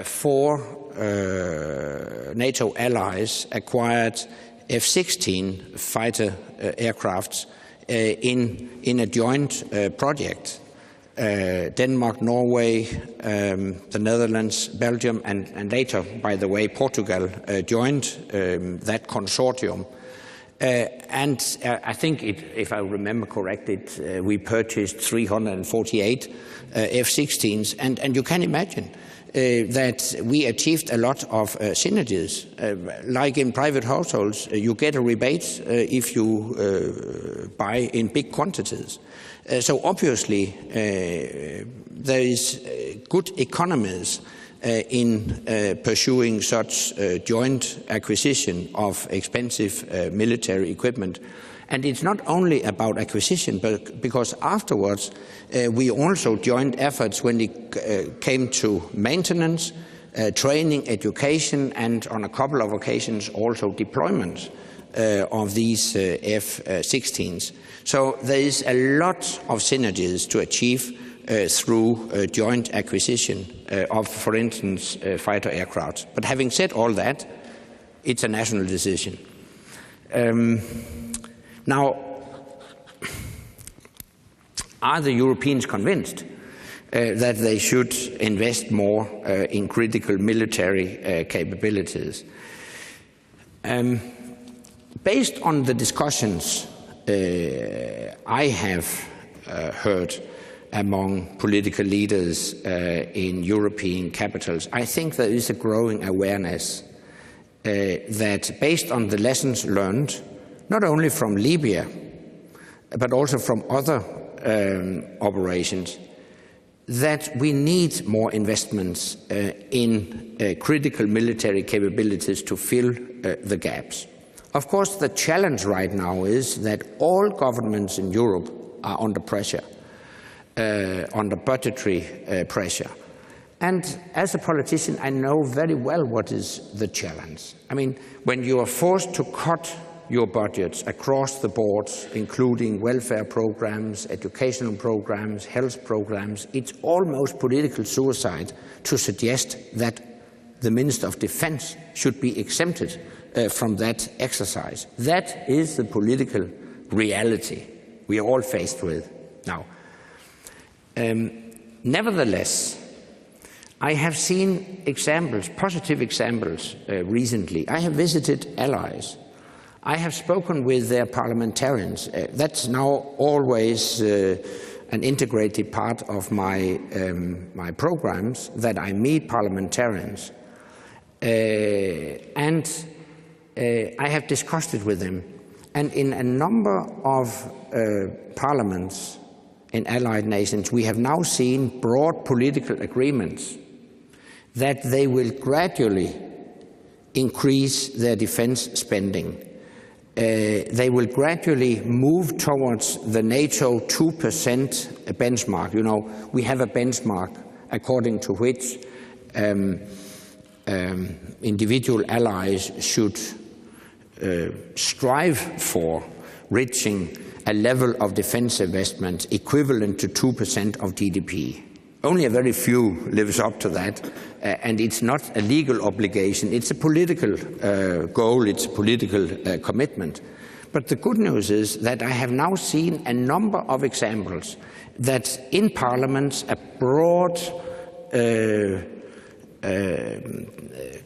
4 NATO allies acquired F-16 fighter aircrafts in a joint project. Denmark, Norway, the Netherlands, Belgium, and later, by the way, Portugal joined that consortium. And I think, if I remember correctly, we purchased 348 F-16s. And you can imagine, that we achieved a lot of synergies. Like in private households, you get a rebate if you buy in big quantities. So obviously there is good economies in pursuing such joint acquisition of expensive military equipment. And it's not only about acquisition, but because afterwards we also joined efforts when it came to maintenance, training, education, and on a couple of occasions also deployment of these F-16s. So there is a lot of synergies to achieve through joint acquisition of, for instance, fighter aircraft. But having said all that, it's a national decision. Now, are the Europeans convinced that they should invest more in critical military capabilities? Based on the discussions I have heard among political leaders in European capitals, I think there is a growing awareness that based on the lessons learned, not only from Libya, but also from other operations, that we need more investments in critical military capabilities to fill the gaps. Of course, the challenge right now is that all governments in Europe are under pressure, under budgetary pressure. And as a politician, I know very well what is the challenge. I mean, when you are forced to cut your budgets across the board, including welfare programs, educational programs, health programs, it's almost political suicide to suggest that the Minister of Defense should be exempted from that exercise. That is the political reality we are all faced with now. Nevertheless, I have seen examples, positive examples recently. I have visited allies. I have spoken with their parliamentarians. That's now always an integrated part of my programs, that I meet parliamentarians. And I have discussed it with them. And in a number of parliaments in allied nations, we have now seen broad political agreements that they will gradually increase their defense spending. They will gradually move towards the NATO 2% benchmark. You know, we have a benchmark according to which individual allies should strive for reaching a level of defense investment equivalent to 2% of GDP. Only a very few lives up to that, and it's not a legal obligation. It's a political goal, it's a political commitment. But the good news is that I have now seen a number of examples that in parliaments a broad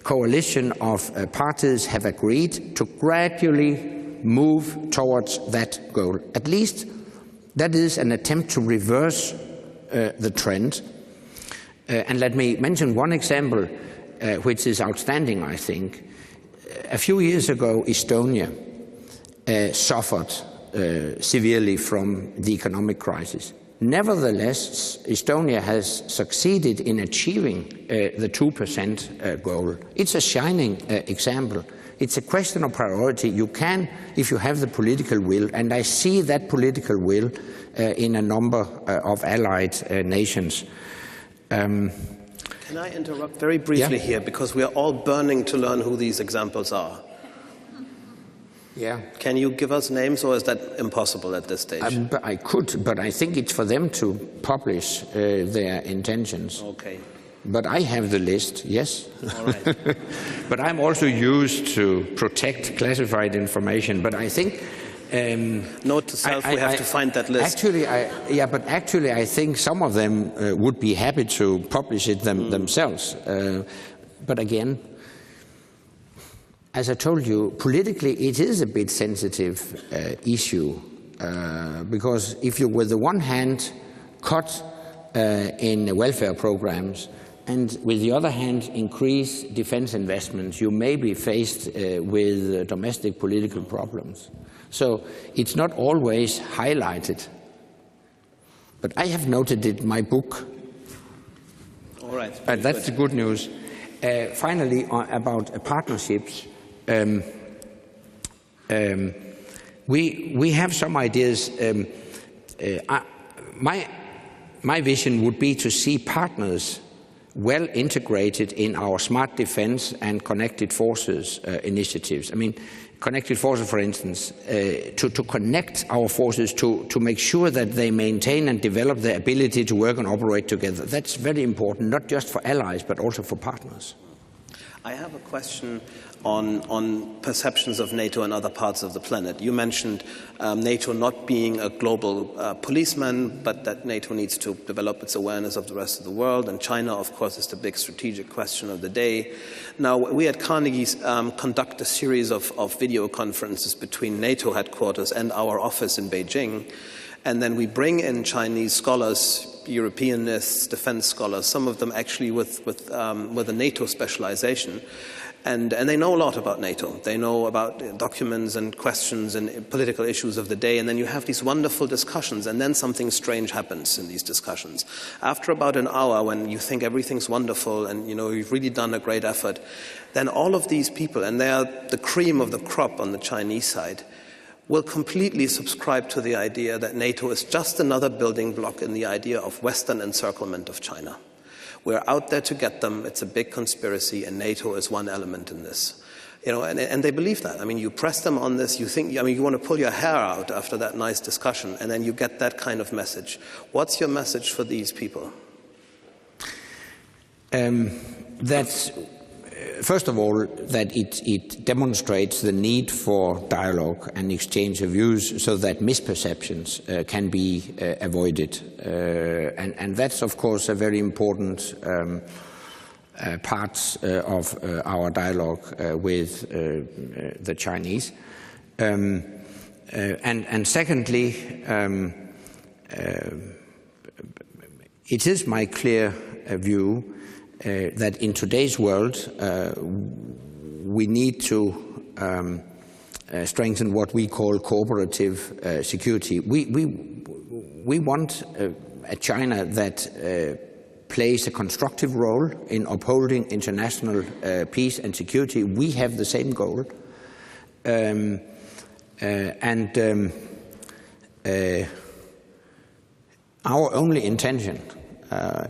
coalition of parties have agreed to gradually move towards that goal. At least that is an attempt to reverse the trend. And let me mention one example which is outstanding, I think. A few years ago, Estonia suffered severely from the economic crisis. Nevertheless, Estonia has succeeded in achieving the 2% goal. It's a shining example. It's a question of priority. You can, if you have the political will, and I see that political will in a number of allied nations. Can I interrupt very briefly here, because we are all burning to learn who these examples are? Yeah. Can you give us names, or is that impossible at this stage? I could, but I think it's for them to publish their intentions. Okay. But I have the list, yes. All right. But I'm also used to protect classified information. But I think note to self: we have to find that list. Actually, I think some of them would be happy to publish it themselves. But again, as I told you, politically it is a bit sensitive issue because if you, with the one hand, cut in welfare programs and with the other hand increase defense investments, you may be faced with domestic political problems. So it's not always highlighted. But I have noted it in my book. All right. That's the good news. Finally, about partnerships, we have some ideas. My vision would be to see partners well integrated in our smart defense and connected forces initiatives. I mean, connected forces, for instance, to connect our forces to make sure that they maintain and develop their ability to work and operate together. That's very important, not just for allies, but also for partners. I have a question on perceptions of NATO in other parts of the planet. You mentioned NATO not being a global policeman, but that NATO needs to develop its awareness of the rest of the world. And China, of course, is the big strategic question of the day. Now, we at Carnegie conduct a series of video conferences between NATO headquarters and our office in Beijing. And then we bring in Chinese scholars, Europeanists, defense scholars, some of them actually with a NATO specialization. And they know a lot about NATO. They know about documents and questions and political issues of the day. And then you have these wonderful discussions. And then something strange happens in these discussions. After about an hour, when you think everything's wonderful and you've really done a great effort, then all of these people, and they are the cream of the crop on the Chinese side, will completely subscribe to the idea that NATO is just another building block in the idea of Western encirclement of China. We're out there to get them. It's a big conspiracy, and NATO is one element in this. And they believe that. I mean, you press them on this, you think, you want to pull your hair out after that nice discussion, and then you get that kind of message. What's your message for these people? That's, first of all, that it demonstrates the need for dialogue and exchange of views so that misperceptions can be avoided. And that's, of course, a very important part of our dialogue with the Chinese. And secondly, it is my clear view that in today's world, we need to strengthen what we call cooperative security. We want a China that plays a constructive role in upholding international peace and security. We have the same goal. Our only intention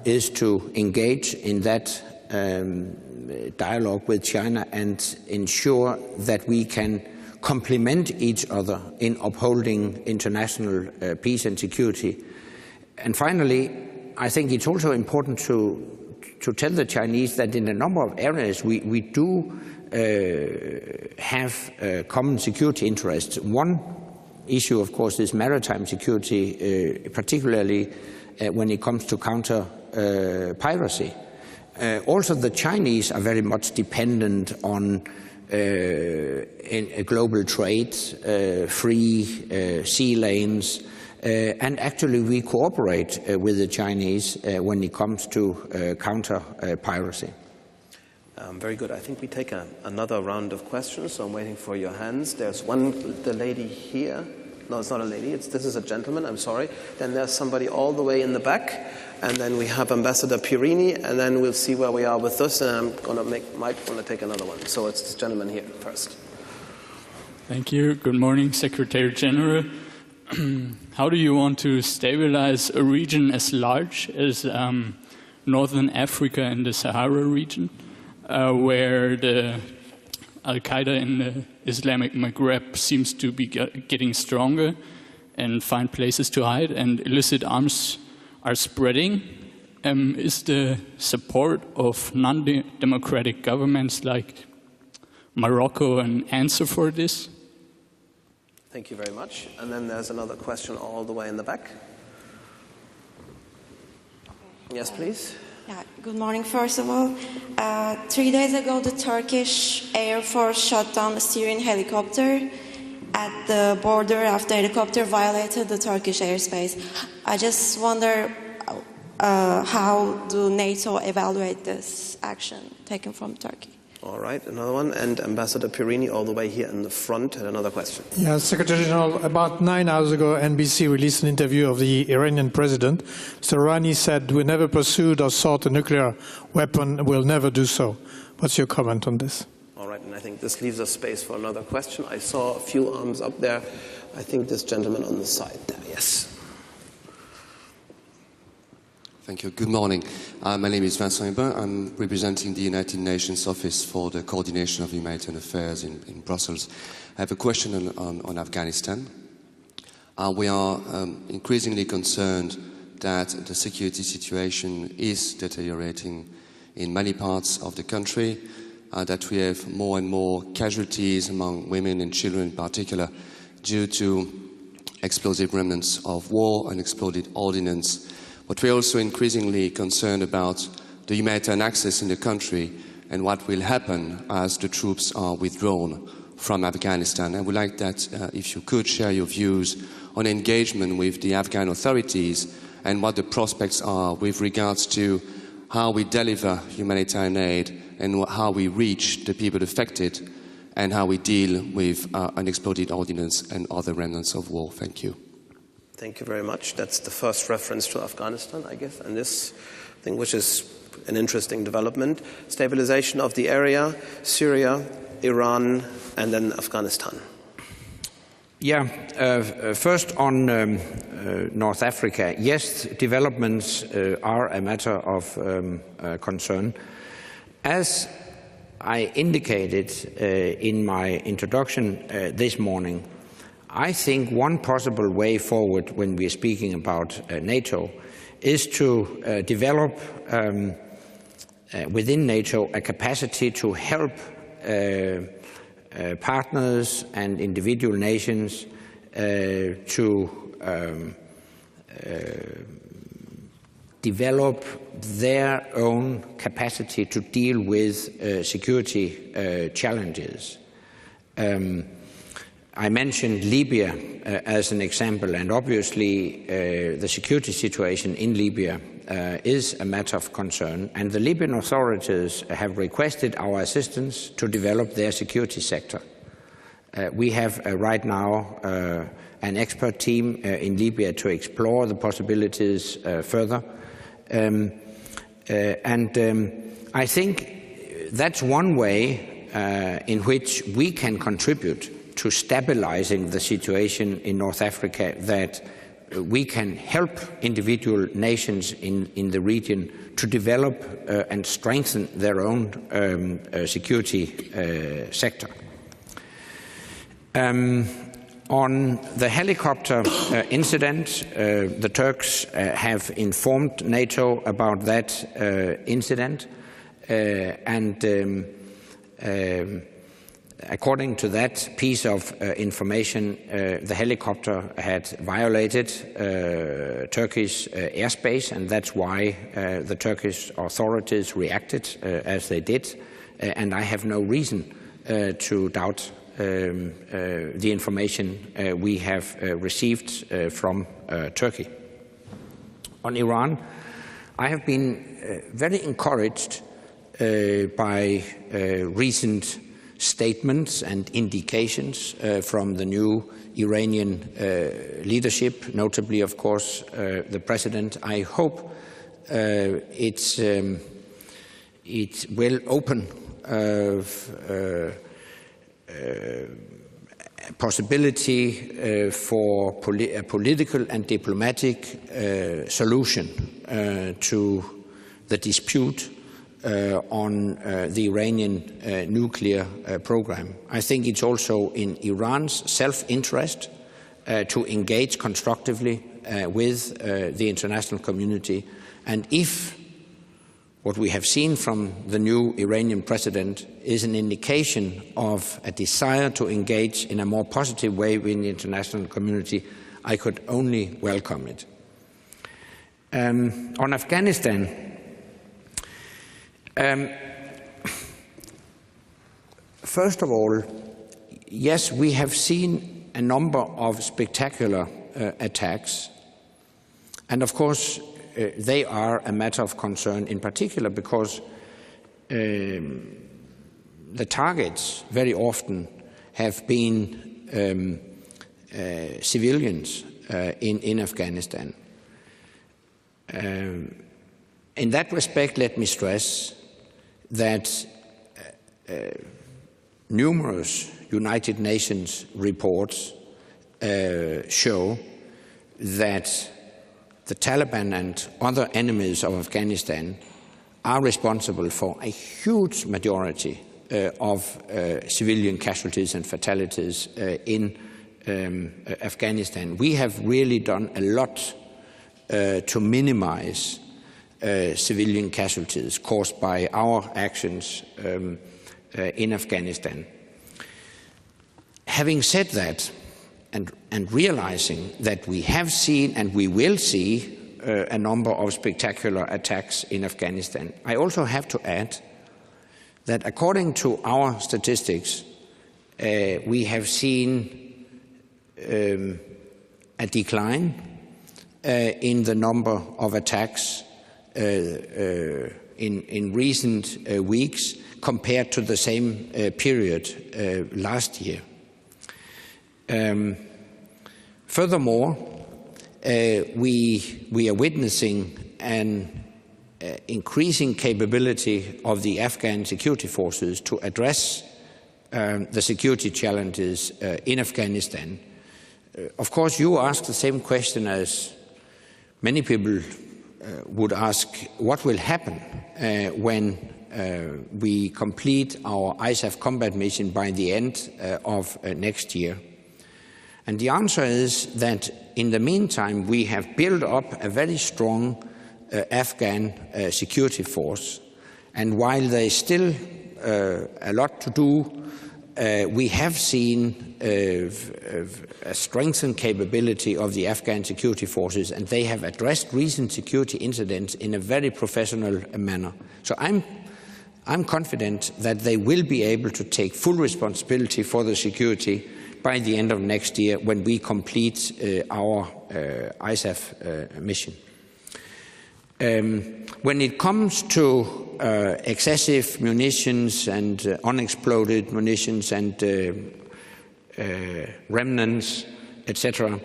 is to engage in that dialogue with China and ensure that we can complement each other in upholding international peace and security. And finally, I think it's also important to tell the Chinese that in a number of areas we do have common security interests. One issue, of course, is maritime security, particularly when it comes to counter piracy. Also, the Chinese are very much dependent on global trade, free sea lanes, and actually we cooperate with the Chinese when it comes to counter piracy. Very good. I think we take another round of questions, so I'm waiting for your hands. There's the lady here. No, it's not a lady. This is a gentleman. I'm sorry. Then there's somebody all the way in the back, and then we have Ambassador Pirini, and then we'll see where we are with this. And I'm might want to take another one. So it's this gentleman here first. Thank you. Good morning, Secretary General. How do you want to stabilize a region as large as Northern Africa and the Sahara region, where the Al-Qaeda in the Islamic Maghreb seems to be getting stronger and find places to hide, and illicit arms are spreading? Is the support of non-democratic governments like Morocco an answer for this? Thank you very much. And then there's another question all the way in the back. Yes, please. Yeah, good morning, first of all. 3 days ago, the Turkish Air Force shot down a Syrian helicopter at the border after the helicopter violated the Turkish airspace. I just wonder how do NATO evaluate this action taken from Turkey? All right, another one. And Ambassador Pirini, all the way here in the front, had another question. Yeah, Secretary General, about 9 hours ago, NBC released an interview of the Iranian president. Mr. Rouhani said, "We never pursued or sought a nuclear weapon, we'll never do so." What's your comment on this? All right, and I think this leaves us space for another question. I saw a few arms up there. I think this gentleman on the side there, yes. Thank you. Good morning. My name is Vincent Hébin. I'm representing the United Nations Office for the Coordination of Humanitarian Affairs in Brussels. I have a question on Afghanistan. We are increasingly concerned that the security situation is deteriorating in many parts of the country, that we have more and more casualties among women and children in particular due to explosive remnants of war and exploded ordnance. But we're also increasingly concerned about the humanitarian access in the country and what will happen as the troops are withdrawn from Afghanistan. I would like that if you could share your views on engagement with the Afghan authorities and what the prospects are with regards to how we deliver humanitarian aid and how we reach the people affected and how we deal with unexploded ordnance and other remnants of war. Thank you. Thank you very much. That's the first reference to Afghanistan, I guess, and this thing, which is an interesting development. Stabilization of the area, Syria, Iran, and then Afghanistan. Yeah, first on North Africa. Yes, developments are a matter of concern. As I indicated in my introduction this morning, I think one possible way forward when we are speaking about NATO is to develop within NATO a capacity to help partners and individual nations to develop their own capacity to deal with security challenges. I mentioned Libya as an example, and obviously the security situation in Libya is a matter of concern, and the Libyan authorities have requested our assistance to develop their security sector. We have right now an expert team in Libya to explore the possibilities further, and I think that's one way in which we can contribute to stabilizing the situation in North Africa, that we can help individual nations in the region to develop and strengthen their own security sector. On the helicopter incident, the Turks have informed NATO about that incident, and according to that piece of information, the helicopter had violated Turkish airspace, and that's why the Turkish authorities reacted as they did, and I have no reason to doubt the information we have received from Turkey. On Iran, I have been very encouraged by recent statements and indications from the new Iranian leadership, notably, of course, the president. I hope it will open possibility for a political and diplomatic solution to the dispute on the Iranian nuclear program. I think it's also in Iran's self-interest to engage constructively with the international community, and if what we have seen from the new Iranian president is an indication of a desire to engage in a more positive way with the international community, I could only welcome it. On Afghanistan, first of all, yes, we have seen a number of spectacular attacks, and of course they are a matter of concern in particular because the targets very often have been civilians in Afghanistan. In that respect, let me stress that numerous United Nations reports show that the Taliban and other enemies of Afghanistan are responsible for a huge majority of civilian casualties and fatalities in Afghanistan. We have really done a lot to minimize civilian casualties caused by our actions in Afghanistan. Having said that, and realizing that we have seen and we will see a number of spectacular attacks in Afghanistan, I also have to add that according to our statistics, we have seen a decline in the number of attacks in recent weeks compared to the same period last year. Furthermore, we are witnessing an increasing capability of the Afghan security forces to address the security challenges in Afghanistan. Of course, you ask the same question as many people would ask: what will happen when we complete our ISAF combat mission by the end of next year? And the answer is that in the meantime, we have built up a very strong Afghan security force. And while there is still a lot to do, we have seen a strengthened capability of the Afghan security forces, and they have addressed recent security incidents in a very professional manner. So I'm confident that they will be able to take full responsibility for the security by the end of next year when we complete our ISAF mission. When it comes to excessive munitions and unexploded munitions and remnants, etc.,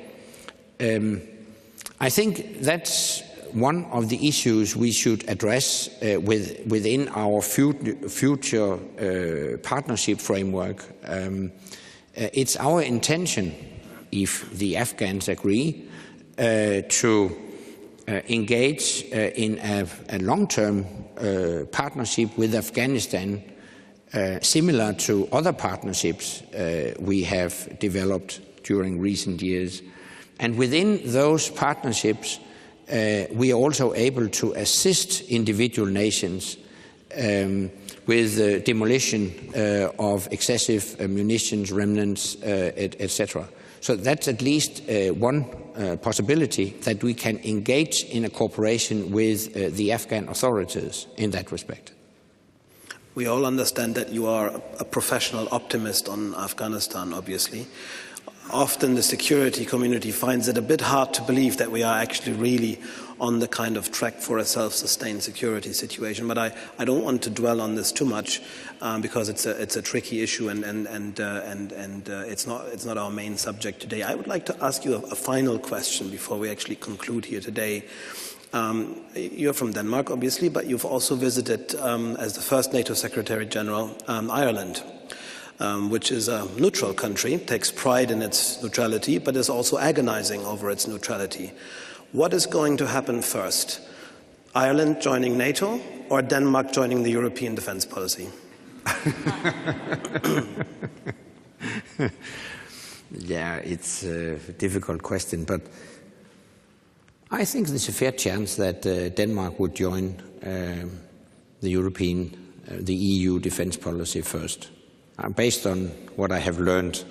I think that's one of the issues we should address within our future partnership framework. It's our intention, if the Afghans agree, to engage in a long-term partnership with Afghanistan, similar to other partnerships we have developed during recent years. And within those partnerships, we are also able to assist individual nations with demolition of excessive munitions, remnants, etc. So that's at least one possibility, that we can engage in a cooperation with the Afghan authorities in that respect. We all understand that you are a professional optimist on Afghanistan, obviously. Often the security community finds it a bit hard to believe that we are actually really on the kind of track for a self-sustained security situation. But I don't want to dwell on this too much because it's a tricky issue and it's not our main subject today. I would like to ask you a final question before we actually conclude here today. You're from Denmark, obviously, but you've also visited, as the first NATO Secretary General, Ireland. Which is a neutral country, takes pride in its neutrality, but is also agonizing over its neutrality. What is going to happen first? Ireland joining NATO or Denmark joining the European defense policy? Yeah, it's a difficult question, but I think there's a fair chance that Denmark would join the EU defense policy first. Based on what I have learned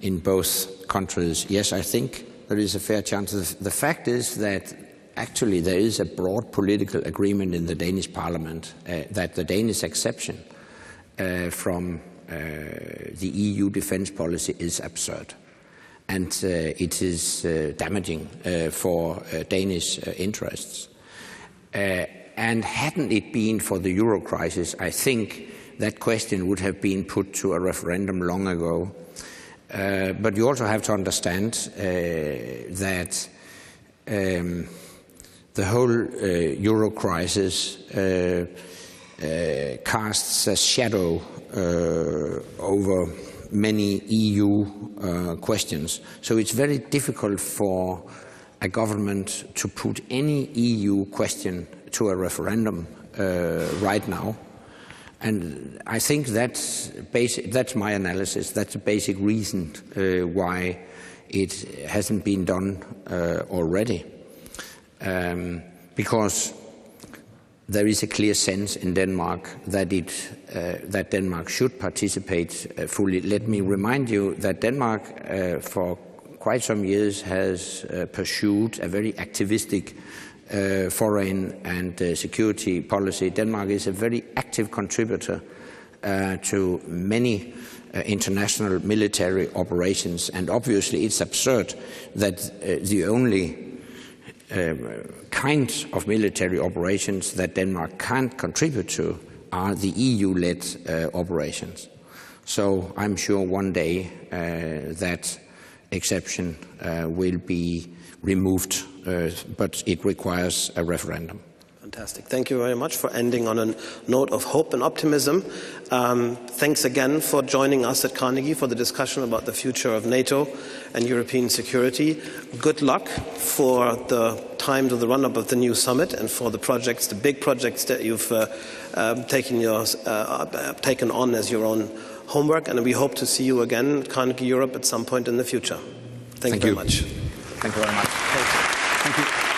in both countries, yes, I think there is a fair chance. The fact is that actually there is a broad political agreement in the Danish parliament that the Danish exception from the EU defense policy is absurd. and it is damaging for Danish interests. And hadn't it been for the euro crisis, I think that question would have been put to a referendum long ago. But you also have to understand that the whole euro crisis casts a shadow over many EU questions. So it's very difficult for a government to put any EU question to a referendum right now. And I think that's my analysis. That's the basic reason why it hasn't been done already. Because there is a clear sense in Denmark that that Denmark should participate fully. Let me remind you that Denmark, for quite some years, has pursued a very activistic foreign and security policy. Denmark is a very active contributor to many international military operations, and obviously it's absurd that the only kind of military operations that Denmark can't contribute to are the EU-led operations. So I'm sure one day that exception will be removed, but it requires a referendum. Fantastic. Thank you very much for ending on a note of hope and optimism. Thanks again for joining us at Carnegie for the discussion about the future of NATO and European security. Good luck for the time to the run-up of the new summit and for the projects, the big projects that you've taken on as your own homework. And we hope to see you again at Carnegie Europe at some point in the future. Thank you very much. Thank you very much. Thank you.